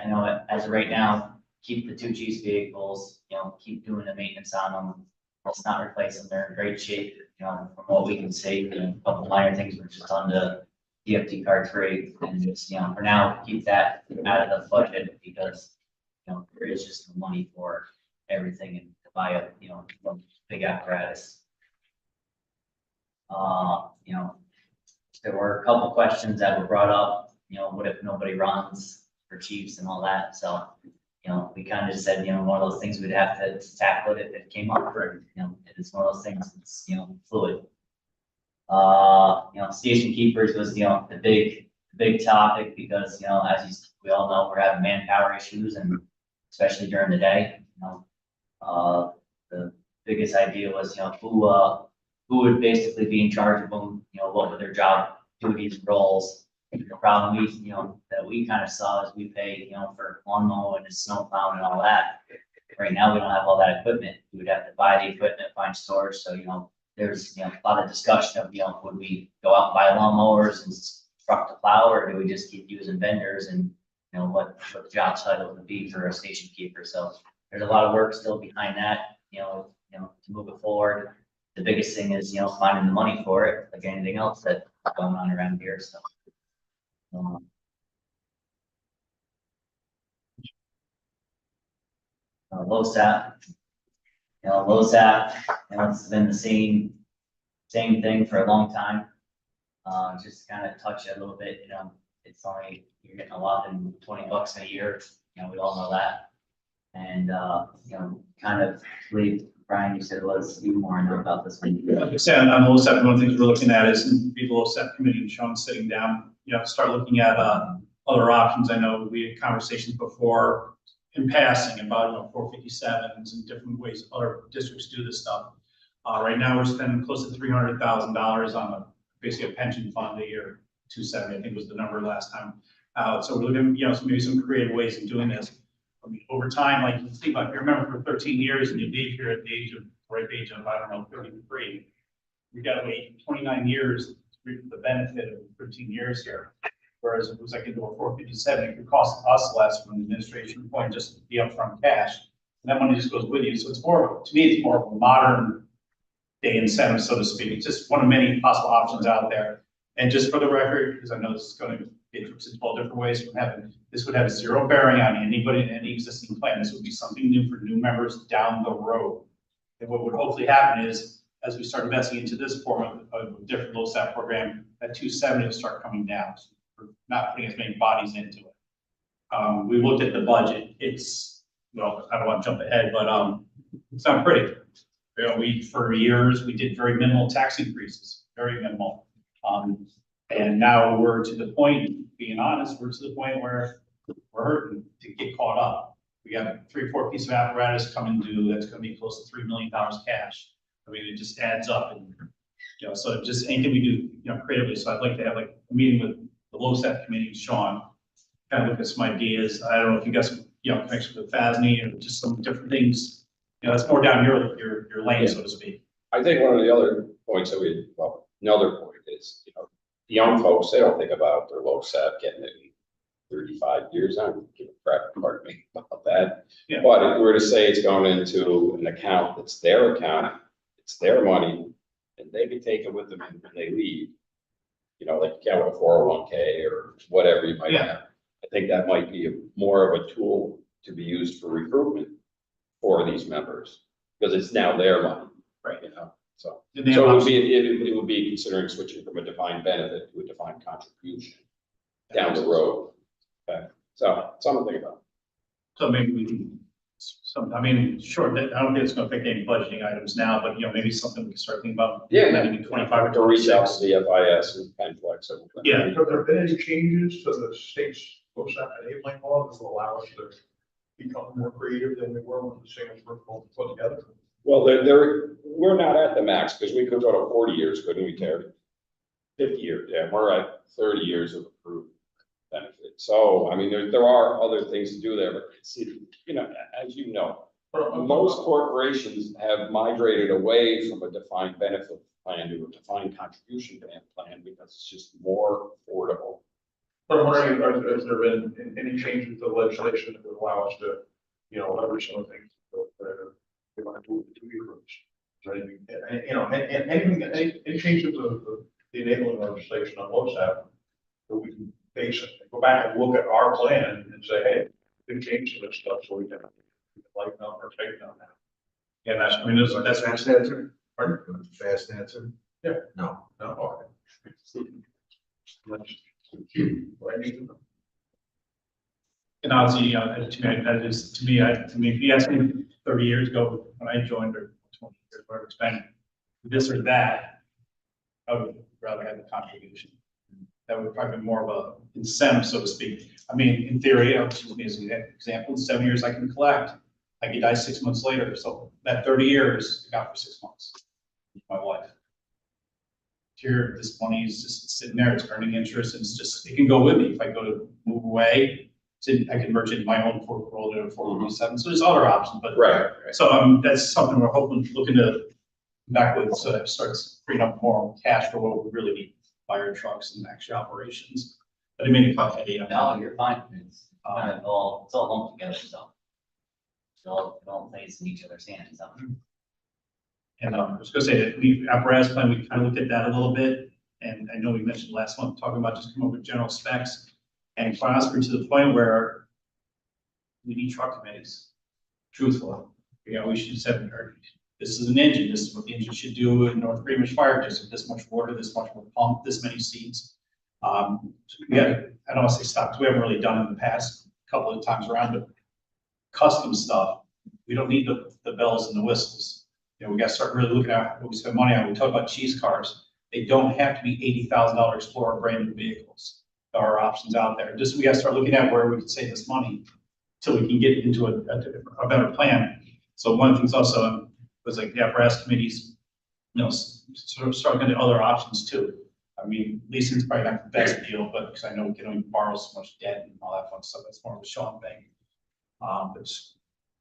as of right now, keep the 2 chiefs vehicles, keep doing the maintenance on them. Let's not replace them. They're in great shape, from what we can see, a couple minor things were just on the DFT card free. And just, for now, keep that out of the budget because, there is just no money for everything and to buy a, big apparatus. There were a couple questions that were brought up, what if nobody runs for chiefs and all that, so. We kind of just said, one of those things we'd have to tackle it if it came up, or, it's one of those things that's, fluid. Station keepers was, the big topic because, we all know, we're having manpower issues and especially during the day, the biggest idea was, who would basically be in charge of them, what were their job duties and roles. The problem that we kind of saw is we pay, for lawn mowing and snow plowing and all that. Right now, we don't have all that equipment. We would have to buy the equipment, find stores. So, there's, a lot of discussion of, would we go out and buy lawnmowers and truck to plow, or do we just keep using vendors and, what the job title would be for a station keeper. So there's a lot of work still behind that, to move it forward. the biggest thing is, finding the money for it, like anything else that's going on around here, so. Um, LoSAP, LoSAP, it's been the same thing for a long time. Just kind of touch it a little bit, it's only, you're getting a lot in $20 a year, we all know that. And, kind of, Brian, you said was you more know about this one. Like I said, on LoSAP, one of the things we're looking at is be the LoSAP committee and Sean sitting down, start looking at, other options. I know we had conversations before in passing about, 457s and different ways other districts do this stuff. Right now, we're spending close to $300,000 on basically a pension fund a year, 270, I think was the number last time. So we're looking, maybe some creative ways of doing this. I mean, over time, like you think about, if you remember for 13 years and you leave here at the age of, I don't know, 33, you got to wait 29 years to reap the benefit of 13 years here. Whereas if it was like into a 457, it could cost us less from an administration point, just the upfront cash. And that money just goes with you. So it's more, to me, it's more of a modern day incentive, so to speak. It's just one of many possible options out there. And just for the record, because I know this is going to be in 12 different ways from having, this would have zero bearing on anybody in any existing plan. This would be something new for new members down the road. And what would hopefully happen is, as we start investing into this form of different LoSAP program, that 270 will start coming down. So we're not putting as many bodies into it. We looked at the budget. It's, well, I don't want to jump ahead, but it's not pretty. For years, we did very minimal tax increases, very minimal. And now we're to the point, being honest, we're to the point where we're hurting to get caught up. We got a 3-4 piece of apparatus coming due that's going to be close to $3 million cash. I mean, it just adds up, and so just anything we do, creatively. So I'd like to have like a meeting with the LoSAP committee and Sean, kind of look at some ideas. I don't know if you got some, connection with FASNY or just some different things. That's more down your lane, so to speak. I think one of the other points that another point is, the young folks, they don't think about their LoSAP getting it in 35 years. I don't give a crap, pardon me, about that. Yeah. But if we were to say it's going into an account that's their account, it's their money, and they can take it with them when they leave. Like you can with a 401k or whatever you might have. I think that might be more of a tool to be used for recruitment for these members, because it's now their money. Right. So And it they have would be considering switching from a defined benefit to a defined contribution down the road. Okay, so something to think about. So maybe we can, I mean, sure, I don't think it's going to affect any budgeting items now, but maybe something we can start thinking about. Maybe in 25 or To reach out 26. to the FIS and Penflex. Yeah. Have there been any changes to the state's LoSAP enabling law that will allow us to become more creative than we were when the sales were put together? Well, we're not at the max, because we could go to 40 years, couldn't we, Terry? 50 years, yeah, we're at 30 years of approved benefit. So, I mean, there are other things to do there, but see, as you know, most corporations have migrated away from a defined benefit plan to a defined contribution plan because it's just more affordable. But I'm wondering, has there been any changes to legislation that would allow us to, leverage some of the things that we want to do with the 2-year groups? Is there anything, any changes to the enabling legislation on LoSAP that we can basically go back and look at our plan and say, hey, we can change some of this stuff so we can lighten up or take down that. Yeah, that's Fast answer? Pardon? Fast answer? Yeah. No. No, okay. What I need to know. And honestly, to me, if you asked me 30 years ago when I joined, or 20 years, whatever it's been, this or that, I would rather have the contribution. That would probably be more of a incentive, so to speak. I mean, in theory, excuse me, as an example, in 7 years I can collect. I could die 6 months later. So that 30 years, I got for 6 months with my wife. Here, this money is just sitting there, it's earning interest, and it can go with me. If I go to move away, I can merge it in my own portfolio to 457. So there's other options, but Right. so that's something we're looking to come back with, so that starts freeing up more cash for what we really need, fire trucks and actual operations. But I mean, No, you're fine. It's kind of it's all lumped together, so. It all plays in each other's hands, so. And I was gonna say that we, apparatus plan, we kind of looked at that a little bit. And I know we mentioned last month, talking about just coming up with general specs. And quite honestly, to the point where we need truck committees, truthfully. You know, we should set, this is an engine, this is what the engine should do in North Greenwich Fire District, this much water, this much more pump, this many seats. Yeah, I don't want to say stop, because we haven't really done it in the past couple of times around, but custom stuff, we don't need the bells and the whistles. You know, we gotta start really looking at what we spend money on. We talk about cheese cars. They don't have to be $80,000 Explorer brand new vehicles. There are options out there. Just, we gotta start looking at where we can save this money till we can get into a better plan. So one of the things also was like the apparatus committees, you know, sort of start looking at other options too. I mean, leasing's probably not the best deal, but because I know we can only borrow so much debt and all that fun stuff, that's more of a Sean thing. But,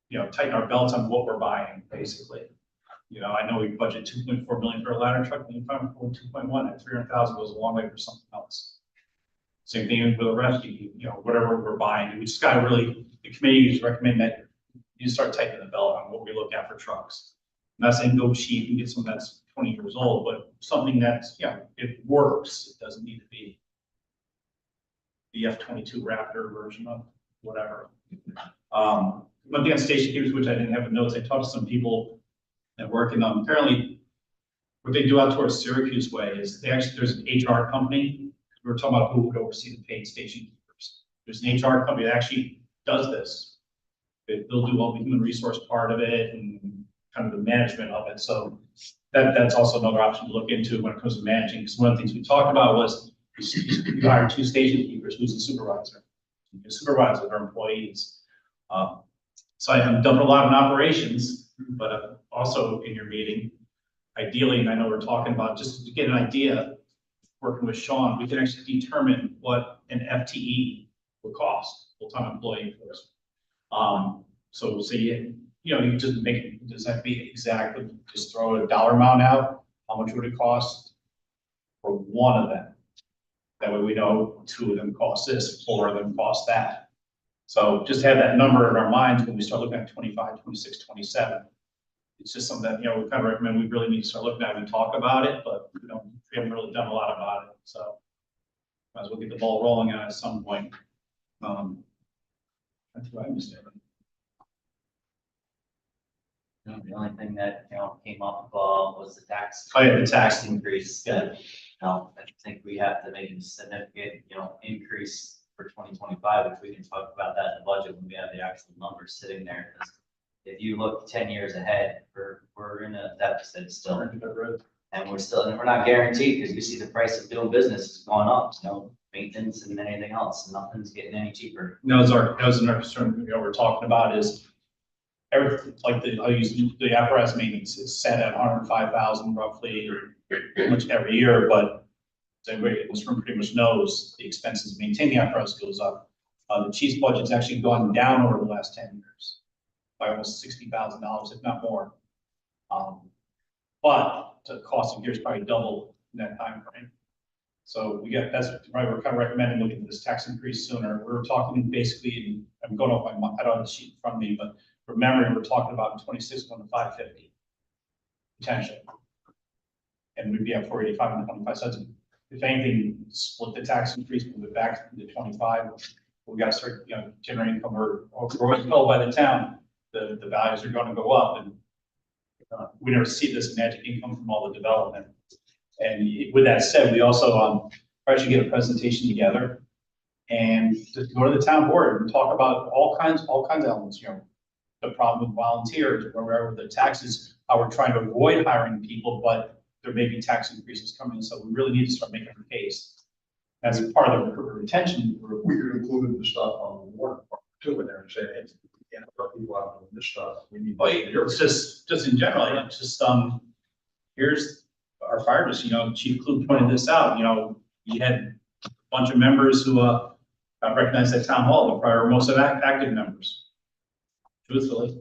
you know, tighten our belts on what we're buying, basically. You know, I know we budget 2.4 million for a ladder truck, and you find 2.1 at 300,000 goes a long way for something else. Same thing with the rescue, you know, whatever we're buying, we just gotta really, the committee recommend that you start tightening the belt on what we look at for trucks. I'm not saying go cheap and get something that's 20 years old, but something that's, yeah, it works. It doesn't need to be the F-22 Raptor version of whatever. One thing on station keepers, which I didn't have in notes, I talked to some people that working on, apparently what they do out towards Syracuse way is they actually, there's an HR company. We were talking about who would oversee the paid station keepers. There's an HR company that actually does this. They'll do all the human resource part of it and kind of the management of it. So that's also another option to look into when it comes to managing. Because one of the things we talked about was you hire 2 station keepers, who's the supervisor? The supervisor of our employees. So I've done a lot in operations, but also in your meeting, ideally, and I know we're talking about just to get an idea, working with Sean, we can actually determine what an FTE would cost, full-time employee for us. So say, you know, you just make it, does that be exact, but just throw a dollar amount out? How much would it cost for one of them? That way we know 2 of them cost this, 4 of them cost that. So just have that number in our minds when we start looking at 25, 26, 27. It's just something that, you know, we kind of recommend we really need to start looking at and talk about it, but we haven't really done a lot about it. So might as well get the ball rolling on it at some point. That's what I understand. The only thing that, you know, came up, was the tax. Oh, yeah, the tax increase that, you know, I think we have to make a significant, you know, increase for 2025, which we can talk about that in the budget when we have the actual numbers sitting there. 'Cause if you look 10 years ahead, we're in a deficit still. And we're not guaranteed, because you see the price of doing business has gone up, you know, maintenance and anything else, nothing's getting any cheaper. That was our concern, you know, we're talking about is everything, like I use the apparatus maintenance is set at 105,000 roughly, or pretty much every year, but as everybody in this room pretty much knows, the expenses to maintain the apparatus goes up. The chief's budget's actually gone down over the last 10 years by almost $60,000, if not more. But the cost of gears probably doubled in that time frame. So that's why we're kind of recommending looking at this tax increase sooner. We're talking basically, I'm going off my, I don't have the sheet in front of me, but from memory, we're talking about in 26 going to 550 potentially. And we'd be at 485 and 25 cents. If anything, split the tax increase, move it back to 25. We got to start, you know, generating income. We're always told by the town the values are going to go up, and we never see this magic income from all the development. And with that said, we also probably should get a presentation together and just go to the town board and talk about all kinds of elements, you know, the problem with volunteers, wherever the taxes, how we're trying to avoid hiring people, but there may be tax increases coming. So we really need to start making a case. As part of the retention. We could include the stuff on the warrant too in there and say, hey, you know, our people out doing this stuff. We need. Well, it's just in general, it's just, here's our fire district, you know, Chief Klug pointed this out, you know, you had a bunch of members who, recognized at town hall, the prior most of active members. Truthfully,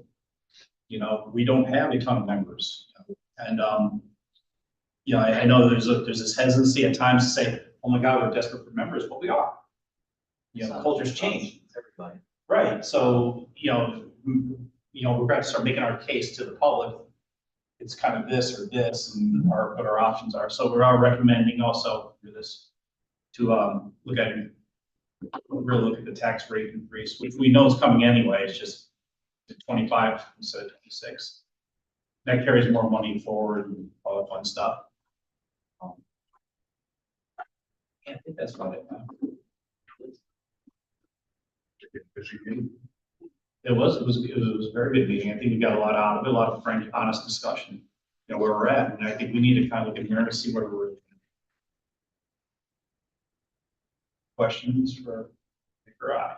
you know, we don't have a ton of members. And, you know, I know there's this hesitancy at times to say, oh my God, we're desperate for members, but we are. You know, cultures change. Everybody. Right, so, you know, we're going to start making our case to the public it's kind of this or this and what our options are. So we are recommending also for this to, look at, really look at the tax rate increase, which we know is coming anyway. It's just 25 instead of 26. That carries more money forward and all that fun stuff. I think that's about it. It was a very good meeting. I think we got a lot out of it, a lot of frank, honest discussion, you know, where we're at. And I think we need to kind of look in the mirror and see where we're at. Questions for I?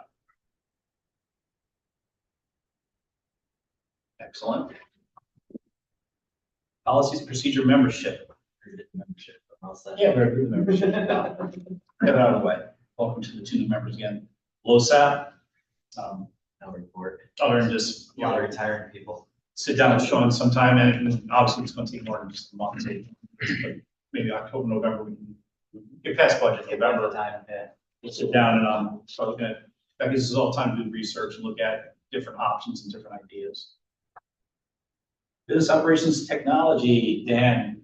Excellent. Policies, procedure, membership. How's that? Yeah, very good membership. Get it out of the way. Welcome to the two new members again. LoSAP. No report. Other than just, A lot of retiring people. sit down with Sean sometime, and obviously it's going to take more than just a month. But maybe October, November, we can get past budget. November time, yeah. We'll sit down and start looking at, that gives us all time to do research and look at different options and different ideas. Business operations technology, Dan.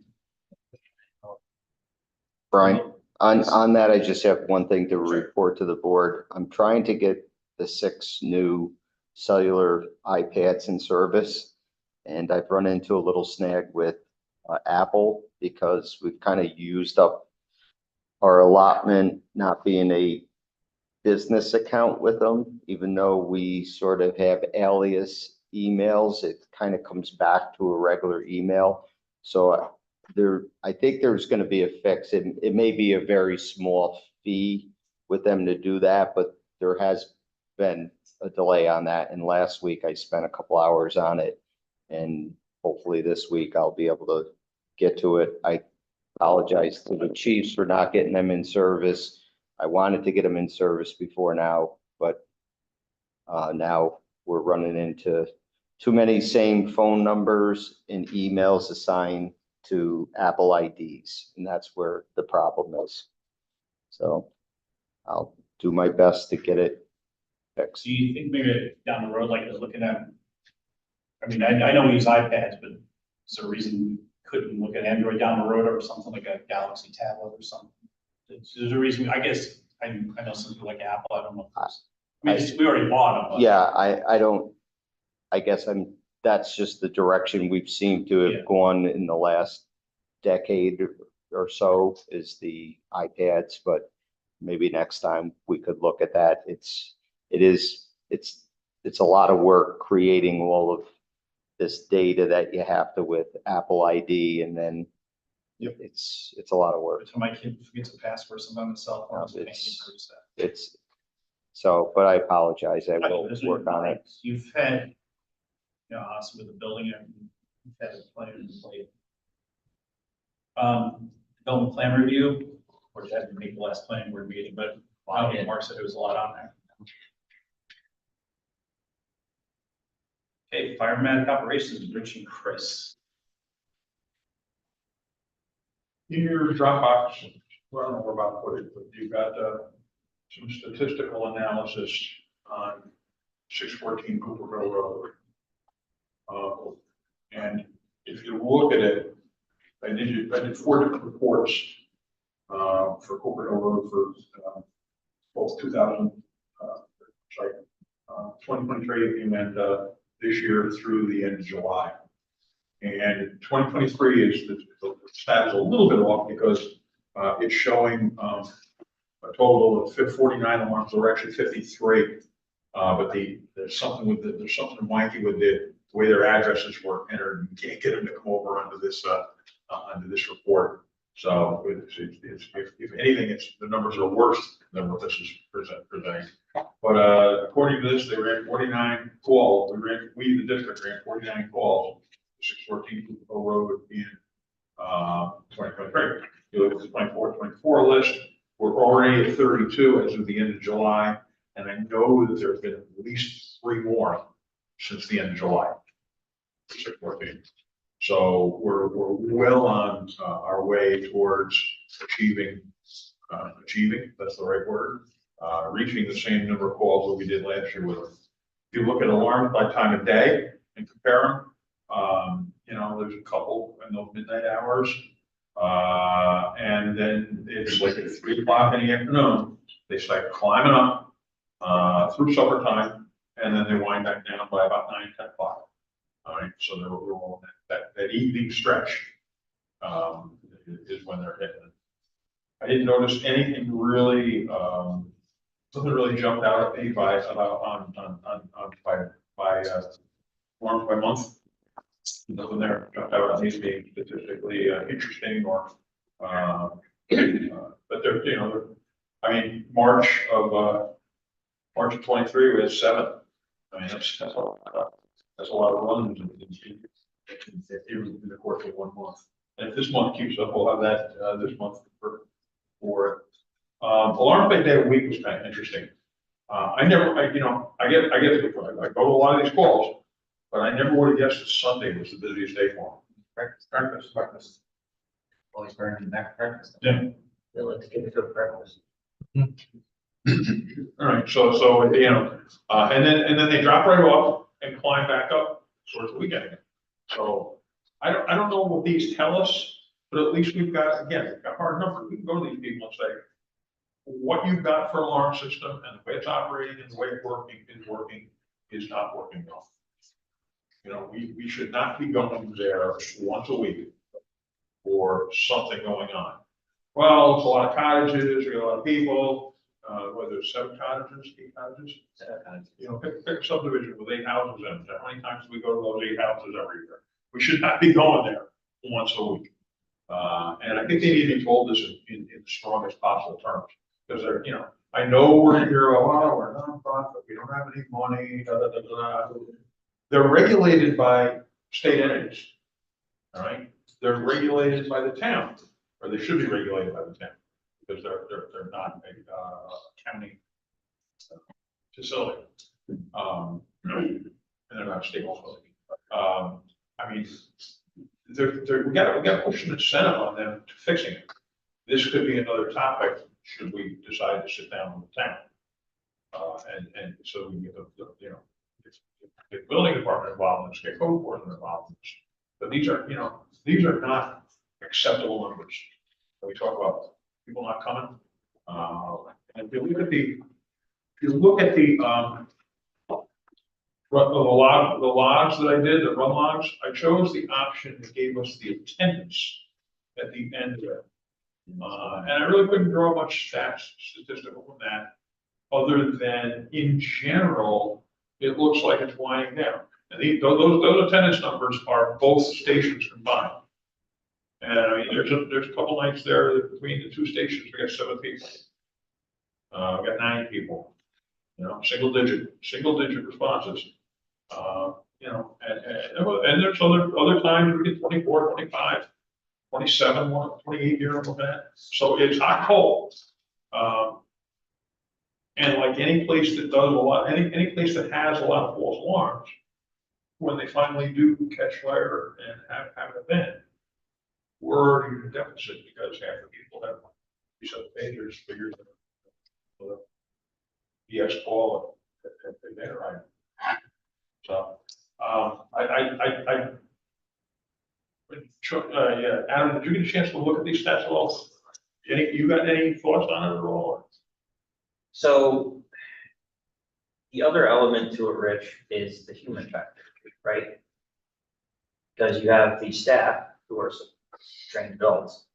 Brian, on that, I just have one thing to report to the board. I'm trying to get the 6 new cellular iPads in service. And I've run into a little snag with Apple because we've kind of used up our allotment, not being a business account with them, even though we sort of have alias emails, it kind of comes back to a regular email. So I think there's going to be a fix. It may be a very small fee with them to do that, but there has been a delay on that. And last week I spent a couple hours on it, and hopefully this week I'll be able to get to it. I apologize to the chiefs for not getting them in service. I wanted to get them in service before now, but now we're running into too many same phone numbers and emails assigned to Apple IDs, and that's where the problem is. So I'll do my best to get it fixed. Do you think maybe down the road, like looking at, I mean, I know we use iPads, but is there a reason we couldn't look at Android down the road or something like a Galaxy tablet or something? There's a reason, I guess, I know some people like Apple, I don't know. I mean, we already bought them. But. Yeah, I guess that's just the direction we've seemed to have gone in the last decade or so is the iPads, but maybe next time we could look at that. It's a lot of work creating all of this data that you have to with Apple ID, and then it's a lot of work. So my kid forgets a password sometimes on the cell phone. It's so, but I apologize. I will work on it. You've had, you know, us with the building and you've had a plan in place. Development plan review, which I didn't make the last planning board meeting, but Mark said there was a lot on there. Okay, fireman operations, Rich and Chris. In your Dropbox, well, I don't know where about to put it, but you've got some statistical analysis on 614 Cooperville Road. And if you look at it, I did 4 different reports for Cooperville Road for both 2023 and this year through the end of July. And 2023 is the stat is a little bit off because it's showing a total of 49 alarms. There were actually 53, but there's something wonky with the way their addresses were entered. You can't get them to come over under this report. So if anything, the numbers are worse than what this is presenting. But according to this, they ran 49 calls. We, the district, ran 49 calls, 614 Cooperville Road in 2023. You look at the 24 list, we're already at 32 as of the end of July. And I know that there's been at least 3 more since the end of July. 614. So we're well on our way towards achieving, that's the right word, reaching the same number of calls that we did last year with them. If you look at alarms by time of day and compare them, there's a couple in those midnight hours. And then it's like at 3 o'clock in the afternoon, they start climbing up, through supper time, and then they wind back down by about 9, 10 o'clock. All right, so they're all that evening stretch, is when they're hitting it. I didn't notice anything really, something really jumped out at me by month by month. Nothing there jumped out at me as being statistically interesting or, but I mean, March of 23, we had 7. I mean, that's a lot of runs in the course of 1 month. And if this month keeps up, we'll have that, this month for it. Alarm plate day of the week was kind of interesting. I go to a lot of these calls, but I never would have guessed that Sunday was the busiest day for them. Breakfast. Always burning back breakfast. Yeah. They like to give it to breakfast. All right, so, and then they drop right off and climb back up towards the weekend. So I don't know what these tell us, but at least we've got hard numbers. We can go to these people and say, what you've got for alarm system and the way it's operating and the way it's working is not working well. We should not be going there once a week for something going on. Well, it's a lot of cottages, we got a lot of people, whether it's 7 cottages, 8 cottages. Pick a subdivision with 8 houses in it. How many times do we go to those 8 houses every year? We should not be going there once a week. And I think they need to be told this in the strongest possible terms. Because I know we're here, we're a nonprofit, we don't have any money, They're regulated by state entities. All right, they're regulated by the town, or they should be regulated by the town, because they're not a county facility. And they're not a state facility. I mean, we gotta push an incentive on them to fixing it. This could be another topic, should we decide to sit down with the town. And so we get get building department involved in this, get code enforcement involved in this. But these are not acceptable numbers. When we talk about people not coming. And if you look at the logs that I did, the run logs, I chose the option that gave us the attendance at the end of it. And I really couldn't draw much statistical from that, other than in general, it looks like it's winding down. And those attendance numbers are both stations combined. And I mean, there's a couple nights there that between the 2 stations, we got 7 people. We got 9 people. Single digit responses. And there's other times we get 24, 25. 27, 28 here on that. So it's hot cold. And like any place that does a lot, any place that has a lot of false alarms, when they finally do catch fire and have an event, we're in a deficit because half the people have these other pagers figures the EX call at the right. So Adam, did you get a chance to look at these stats at all? You got any thoughts on it at all? So the other element to it, Rich, is the human factor, right? Because you have the staff who are trained adults,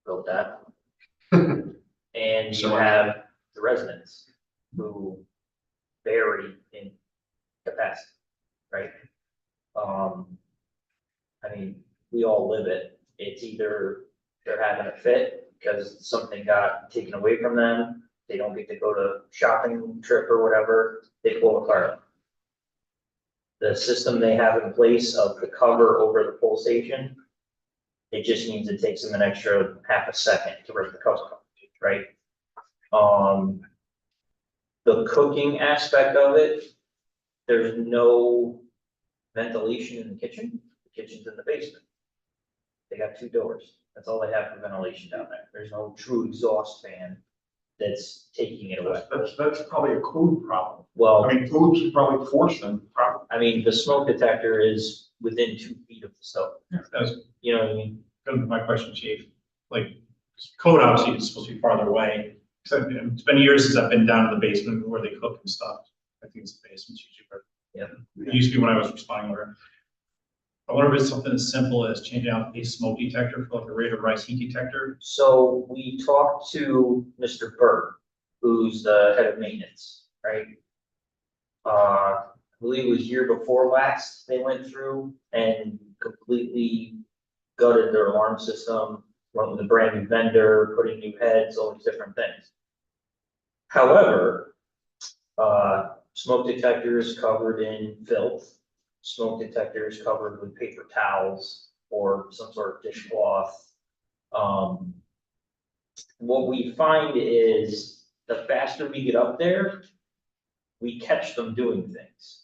built that. And you have the residents who vary in capacity, right? I mean, we all live it. It's either they're having a fit because something got taken away from them, they don't get to go to shopping trip or whatever, they pull a car. The system they have in place of the cover over the pull station, it just means it takes them an extra half a second to rip the cover, right? The cooking aspect of it, there's no ventilation in the kitchen. The kitchen's in the basement. They got 2 doors. That's all they have for ventilation down there. There's no true exhaust fan that's taking it away. That's probably a code problem. Well, I mean, codes would probably force them, probably. I mean, the smoke detector is within 2 feet of the stove. That's You know what I mean? kind of my question, chief. Like, code obviously is supposed to be farther away. Except, you know, it's been years since I've been down to the basement where they cook and stuff. I think it's the basement usually, but Yeah. it used to be when I was responding there. I wonder if it's something as simple as changing out a smoke detector for like a rate of rise heat detector. So we talked to Mr. Burke, who's the head of maintenance, right? I believe it was year before last, they went through and completely gutted their alarm system, went with a brand new vendor, putting new heads, all these different things. However, smoke detectors covered in filth, smoke detectors covered with paper towels or some sort of dishcloth. What we find is the faster we get up there, we catch them doing things.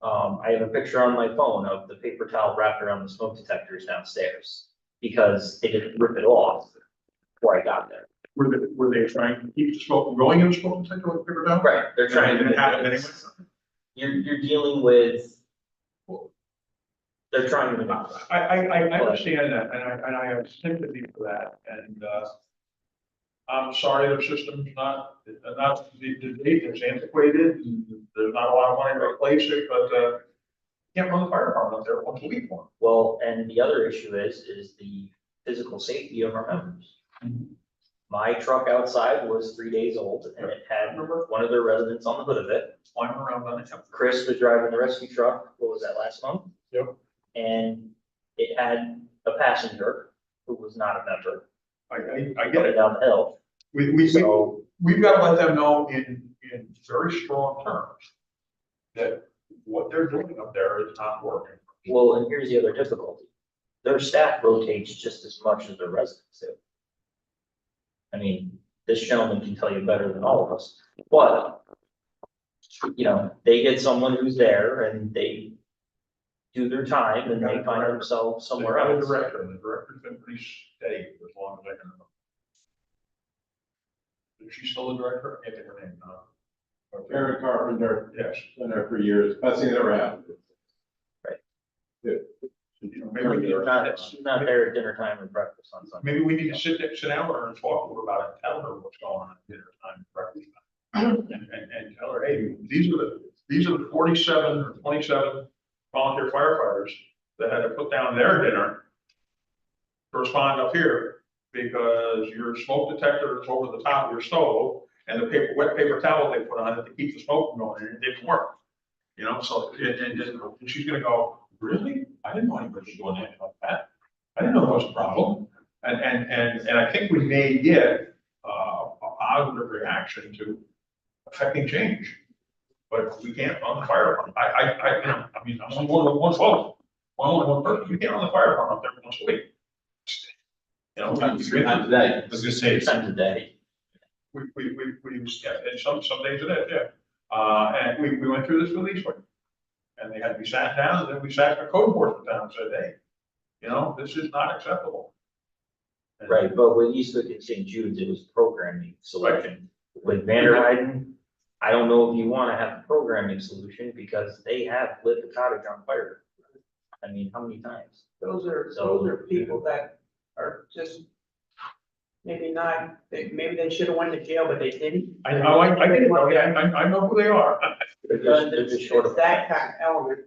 I have a picture on my phone of the paper towel wrapped around the smoke detectors downstairs because they didn't rip it off before I got there. Were they trying to keep the smoke from going in the smoke detector with paper towel? Right, they're trying And it happened to. anyway? You're dealing with. They're trying to. I understand that, and I have sympathy for that, and, I'm sorry the system's not, the date is antiquated, and there's not a lot of money to replace it, but, you can't run the fire department up there once a week more. Well, and the other issue is the physical safety of our members. My truck outside was 3 days old and it had one of their residents on the hood of it. Climbing around on it. Chris was driving the rescue truck, what was that, last month? Yep. And it had a passenger who was not a member. I get Coming it. down the hill, so, We've got to let them know in very strong terms that what they're doing up there is not working. well, and here's the other difficulty. Their staff rotates just as much as their residents do. I mean, this gentleman can tell you better than all of us, but, you know, they get someone who's there and they do their time and they find themselves somewhere They've got else. a director, and the director's been pretty steady for as long as I can remember. Is she still the director? I can't think of her name now. Karen Carpenter, Yes. been there for years, best thing that ever happened. She's not there at dinner time and breakfast on Sunday. Maybe we need to sit down with her and talk to her about it, tell her what's going on at dinner time, breakfast time. And tell her, hey, these are the 47 or 27 volunteer firefighters that had to put down their dinner to respond up here because your smoke detector is over the top of your stove and the wet paper towel they put on it to keep the smoke from going in, it didn't work. You know, so, and she's gonna go, really? I didn't know anybody was doing anything like that. I didn't know that was a problem. And I think we may get, a positive reaction to affecting change. But we can't run the fire department. I mean, I'm only one vote. Only one person. We can't run the fire department up there once a week. You know, Three times a day. I was gonna say, 3 times a day. we, yeah, and some days it is, yeah. And we went through this with Eastwood. And they had to be sat down, and then we sat the code enforcement down and said, hey, you know, this is not acceptable. And- Right, but with Eastwick and St. Jude's, it was programming solution. With Vanderheiden, I don't know if you wanna have a programming solution because they have lit the cottage on fire. I mean, how many times? Those are people that are just maybe not, maybe they should have went to jail, but they didn't. I know, I get it, I know who they are. They're just short of. It's that kind of element.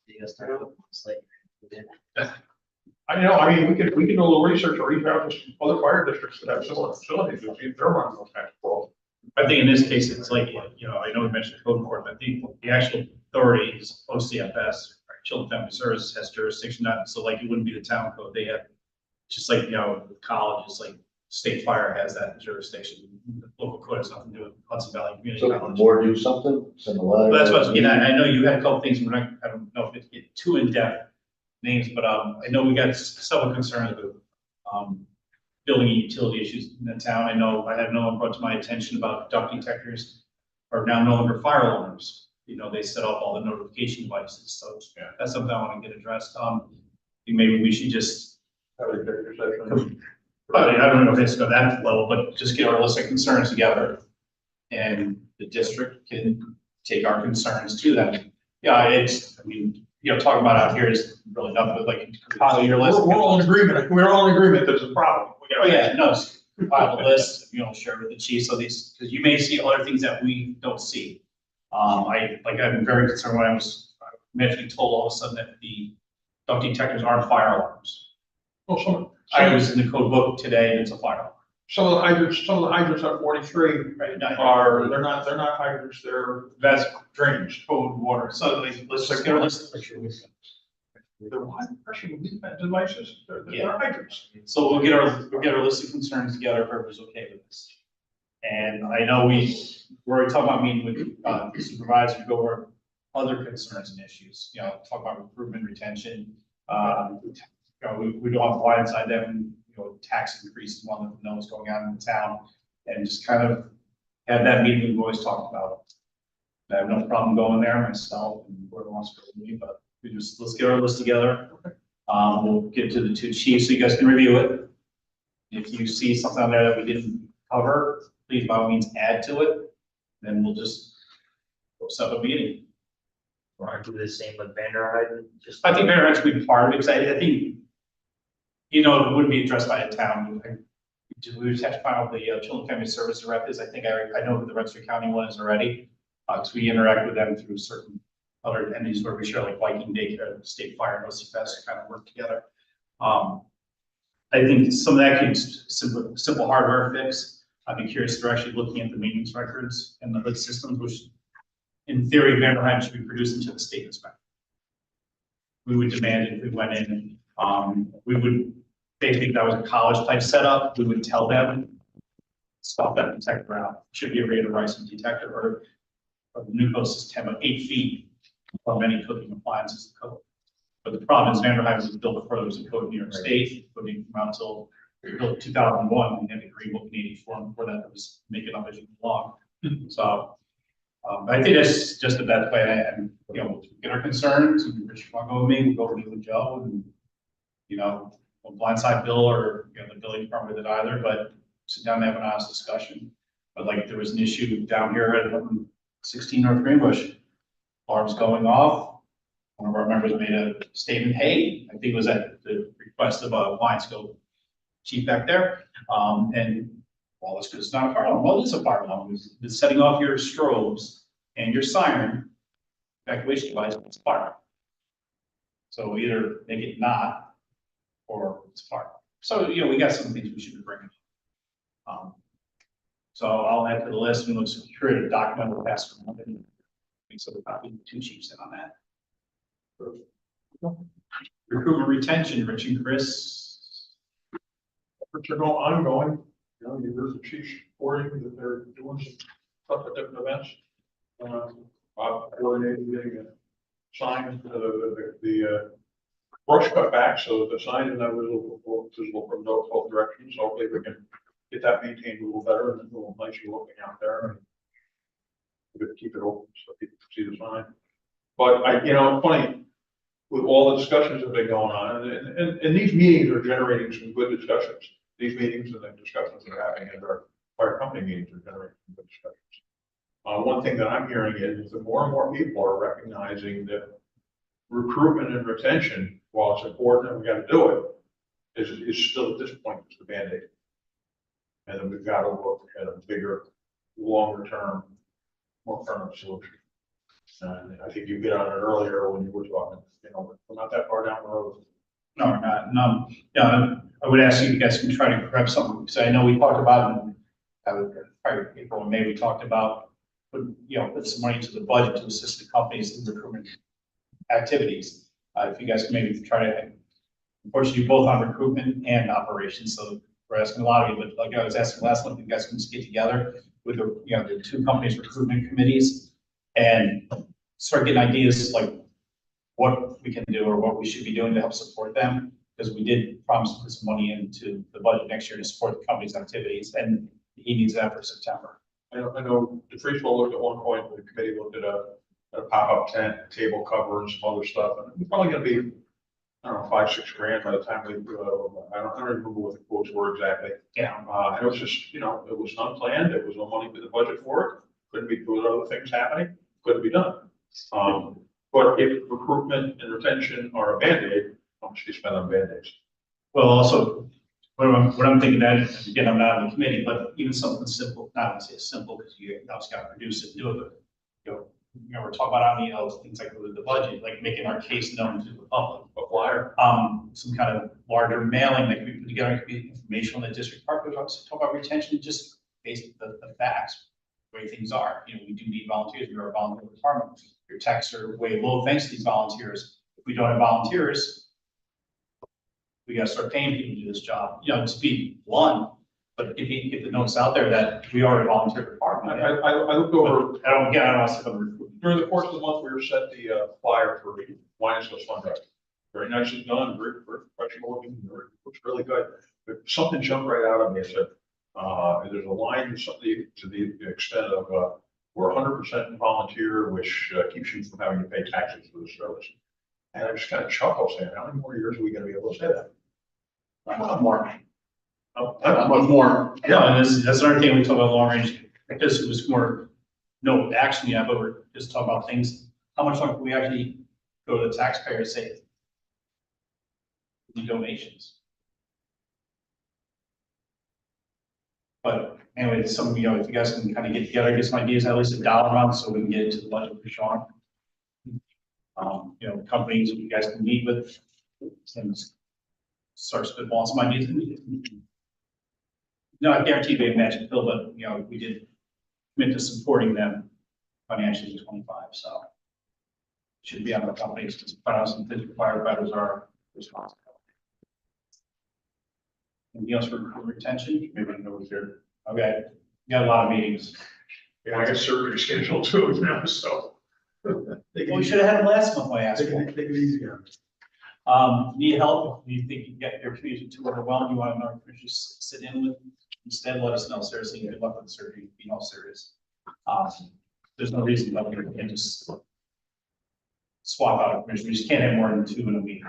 You guys start with this, like, I know, I mean, we could do a little research or reach out to some other fire districts that have similar facilities, and see if they're running those kinds of programs. I think in this case, it's like, you know, I know we mentioned code enforcement, I think the actual authority is OCFS, Children Family Services has jurisdiction, not, so like it wouldn't be the town code, they have, just like, you know, colleges, like State Fire has that jurisdiction, the local code has nothing to do with Hudson Valley Community So can the College. board do something, send a letter? But that's what I was getting at. I know you had a couple things, we're not, I don't know if it get too in-depth names, but, I know we got several concerns with, building and utility issues in the town. I know, I had no one brought to my attention about duct detectors are now no longer fire alarms. You know, they set off all the notification devices, so that's something I want to get addressed. Maybe we should just, Have a executive session. I don't know if it's go that level, but just get our list of concerns together. And the district can take our concerns to them. Yeah, it's, I mean, talking about out here is really nothing, but like, compile your list. We're all in agreement, we're all in agreement, there's a problem. Oh, yeah, no, compile the list, share with the chief, so these, because you may see other things that we don't see. I've been very concerned when I was eventually told all of a sudden that the duct detectors aren't fire alarms. Well, I was in the code book today and it's a fire alarm. some of the hydrants on 43 Right, are, they're not hydrants, they're that's drains. code water, so let's just get a list. They're high pressure relief devices, they're hydrants. So we'll get our list of concerns together if everybody's okay with this. And I know we're already talking about meeting with the supervisor to go over other concerns and issues, talk about recruitment, retention. We don't have to blindside them, tax increases, one of them know what's going on in the town. And just kind of have that meeting we've always talked about. I have no problem going there myself and whoever wants to go with me, but let's get our list together. We'll get to the two chiefs so you guys can review it. If you see something on there that we didn't cover, please by all means add to it. Then we'll just set up a meeting. Want to do the same with Vanderheiden? I think Vanderheiden should be part of it, because I think, it wouldn't be addressed by the town. We would have to find out the Children Family Services rep is. I think I know who the Rensselaer County one is already. Because we interact with them through certain other entities where we share, like Viking Daycare, State Fire, and OCFS kind of work together. I think some of that can simple hardware fix. I'd be curious if they're actually looking at the maintenance records and the hood systems, which in theory, Vanderheiden should be producing to the state inspector. We would demand it if we went in, we would, they think that was a college type setup, we would tell them, stop that detector out, should be a radar horizon detector or the nucleus system of 8 feet from any cooking appliances code. But the problem is Vanderheiden was built before there was a code in New York State, coding from out until built 2001, and had a green book in 84, and before that was make it up as you go along. So I think that's just the best way, and we'll get our concerns, and Rich, want to go with me, we'll go with you and Joe, and we'll blindside Bill or the building department with it either, but sit down and have an honest discussion. But like there was an issue down here at 16 North Greenbush, alarms going off. One of our members made a statement, hey, I think it was at the request of a Lionsville chief back there. And well, that's because it's not a fire alarm. Well, it's a fire alarm. It's setting off your strobes and your siren evacuation device. It's fire alarm. So either make it not, or it's fire alarm. So we got some things we should be bringing. So I'll add to the list and let's create a document we'll pass around and so we'll copy the two chiefs in on that. Recruitment retention, Rich and Chris. Efforts are ongoing, you heard the chiefs reporting that they're doing some stuff at different events. Bob coordinated getting a sign for the brush cut back, so the sign is not visible from both directions, so hopefully we can get that maintained a little better and a little nicer looking out there. We're gonna keep it open so people can see the sign. But it's funny, with all the discussions that have been going on, and these meetings are generating some good discussions. These meetings and the discussions that are happening at our fire company meetings are generating some good discussions. One thing that I'm hearing is that more and more people are recognizing that recruitment and retention, while it's important and we got to do it, is still at this point just a Band-Aid. And then we've got to look at a bigger, longer term, more permanent solution. And I think you hit on it earlier when you were talking, we're not that far down the road. No, we're not. No, yeah, I would ask you guys can try to grab something, because I know we talked about in probably April and May, we talked about put some money into the budget to assist the companies in recruitment activities. If you guys can maybe try to, unfortunately, both on recruitment and operations, so we're asking a lot of you, but like I was asking last month, you guys can just get together with the two companies' recruitment committees and start getting ideas like what we can do or what we should be doing to help support them, because we did promise to put some money into the budget next year to support the company's activities, and he needs that for September. I know the free throw looked at one point, the committee looked at a pop-up tent, a table cover and some other stuff, and it's probably gonna be I don't know, 5-6 grand by the time we, I don't remember what the quotes were exactly. Yeah. And it was just, you know, it was unplanned, there was no money in the budget for it, couldn't be, there was other things happening, couldn't be done. But if recruitment and retention are a Band-Aid, how much do you spend on Band-Aids? Well, also, what I'm thinking that, again, I'm not on the committee, but even something simple, not to say simple, because you obviously got to produce it and do it, but, we're talking about on emails, things like with the budget, like making our case known to the public. A flyer? Some kind of larger mailing that could be put together, it could be information on the district park, but also talk about retention, just based on the facts, the way things are. We do need volunteers, we are a volunteer department. Your texts are way low thanks to these volunteers. If we don't have volunteers, we gotta start paying people to do this job, to be blunt, but if you get the notes out there that we are a volunteer department. I looked over, I don't get, I don't know, recruitment. during the course of the month, we were sent the flyer for Wine and Sales fundraiser. Very nicely done, very professional looking, looks really good. But something jumped right out at me, I said, there's a line, something to the extent of, we're 100% volunteer, which keeps you from having to pay taxes for the service. And I just kind of chuckled saying, how many more years are we gonna be able to say that? Not more. Not much more. Yeah, and that's another thing we talk about long range, because it was more, no action yet, but we're just talking about things, how much longer can we actually go to the taxpayer and say, the donations? But anyway, some, if you guys can kind of get together, get some ideas, at least a dollar amount, so we can get into the budget for Sean. Companies you guys can meet with, and start spitballing some ideas. No, I guarantee they match Phil, but we did commit to supporting them financially in 25, so. Should be on the companies, because firefighters are responsible. Anything else for retention? Maybe I know it's here. Okay, we got a lot of meetings. Yeah, I got surgery scheduled too now, so. We should have had them last month, I asked. Take it easy on me. Need help? Do you think you can get your community too overwhelmed? You want to just sit in with? Instead, let us know. Seriously, good luck with the surgery. Be all serious. There's no reason that we can just swap out a commission. We just can't have more than 2 in a meeting.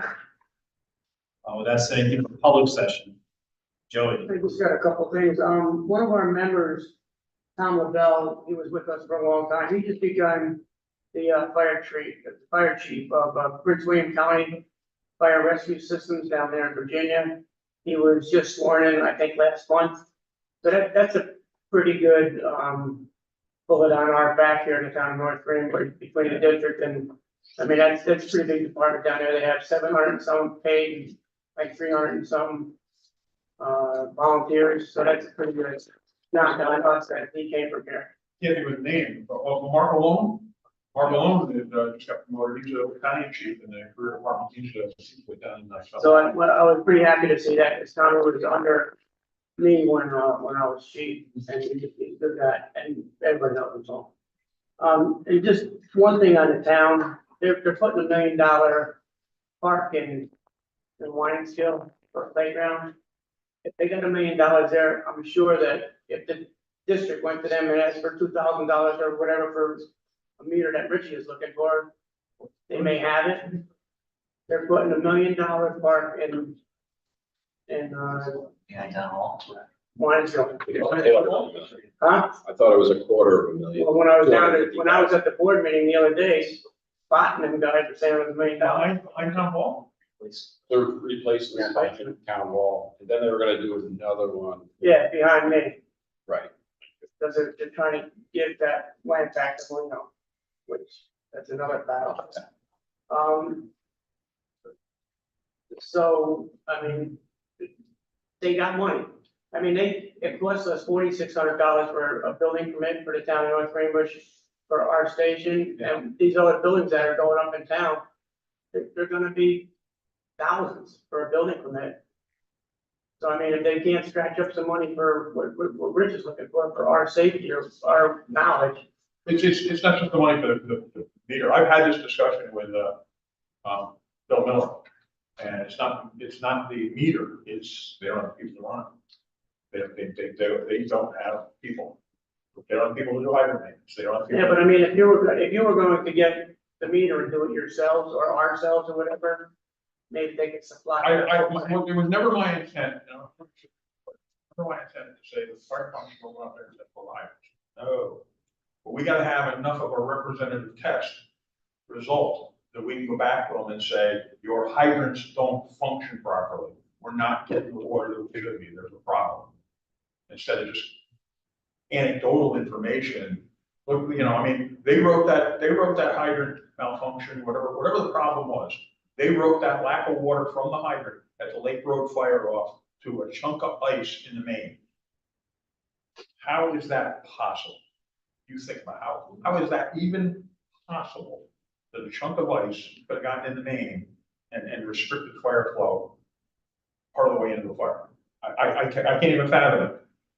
With that said, anything for public session? Joey. I just got a couple things. One of our members, Tom LaBelle, he was with us for a long time. He just begun the fire chief of Prince William County Fire Rescue Systems down there in Virginia. He was just sworn in, I think, last month. So that's a pretty good bullet on our back here in the town of North Greenwood, between the district and, I mean, that's a pretty big department down there. They have 700 and some paid, like 300 and some volunteers. So that's a pretty good. Not that I thought that he came from here. Can't even name, but Mark Malone. Mark Malone just got promoted, he's a battalion chief in the career department, he's went down in that. So I was pretty happy to see that, because Tom was under me when I was chief, and he did that, and everybody knows him, so. And just one thing on the town, they're putting $1 million park in Wineskill for a playground. If they got $1 million there, I'm sure that if the district went to them and asked for $2,000 or whatever for a meter that Richie is looking for, they may have it. They're putting $1 million park in Behind town hall. Winesville. Huh? I thought it was $250,000. Well, when I was at the board meeting the other day, spotting them guys were saying it was $1 million. I'm Tom Ball. They're replacing the pipe in town hall, and then they were gonna do another one. Yeah, behind me, Right. because they're trying to give that land back to Wingo, which, that's another battle. So, I mean, they got money. I mean, it cost us $4,600 for a building permit for the town of North Greenbush for our station, and these other buildings that are going up in town, they're gonna be thousands for a building permit. So I mean, if they can't scratch up some money for what Rich is looking for our safety or our knowledge. It's not just the money for the meter. I've had this discussion with Bill Miller. And it's not the meter, it's they don't have people to run. They don't have people. They don't have people to do hydrant maintenance. They don't have people. Yeah, but I mean, if you were going to get the meter and do it yourselves or ourselves or whatever, maybe they can supply. it was never my intent, you know. Never my intent to say the fire department will go out there and say, well, no. But we gotta have enough of a representative test result that we can go back to them and say, your hydrants don't function properly. We're not getting the water that we should be, there's a problem. Instead of just anecdotal information. Look, you know, I mean, they wrote that hydrant malfunction, whatever the problem was. They wrote that lack of water from the hydrant at the Lake Road fire off to a chunk of ice in the main. How is that possible? You think about how is that even possible? That a chunk of ice could have gotten in the main and restricted fire flow part of the way into the fire. I can't even fathom it.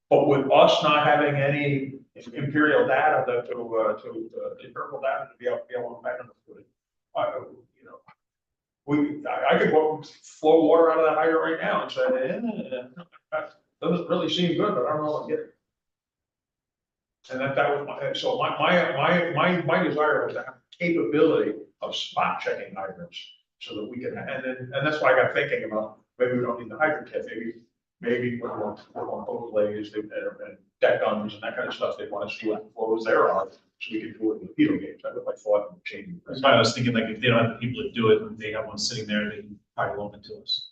But with us not having any imperial data empirical data to be able to measure it, you know, I could go flow water out of that hydrant right now and say, that doesn't really seem good, but I don't know what I'm getting. And that was my desire was to have capability of spot checking hydrants so that we can, and that's why I got thinking about, maybe we don't need the hydrant kit, maybe we're on overlays and deck guns and that kind of stuff, they want to see what flows there are, so we can do it in the feeder gauge. That was my thought of changing. That's why I was thinking, like, if they don't have the people to do it, and they have one sitting there, they can probably loan it to us.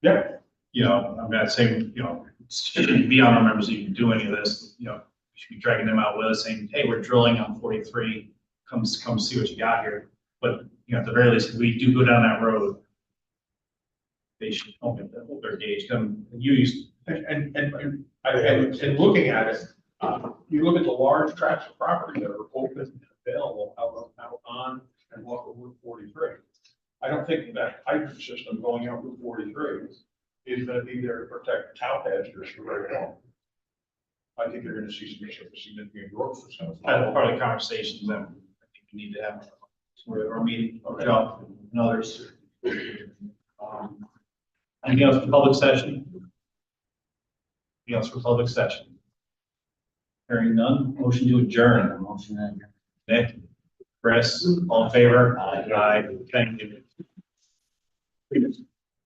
Yeah. You know, I'm not saying, you know, should be on our members that you can do any of this, you know, we should be dragging them out with us saying, hey, we're drilling on 43, come see what you got here. But, you know, at the very least, if we do go down that road, they should hold their gauge, come use. And looking at it, you look at the large tracts of property that are open and available out on and off of Route 43. I don't think that hydrant system going out Route 43 is gonna be there to protect cow pastures for very long. I think you're gonna see some significant growth. That's gonna That's follow. part of the conversations that I think we need to have or meeting, Joe and others. Anything else for public session? Anything else for public session? Hearing none, motion to adjourn. Motion that. Nick, Chris, all in favor? Aye. Aye. Thank you.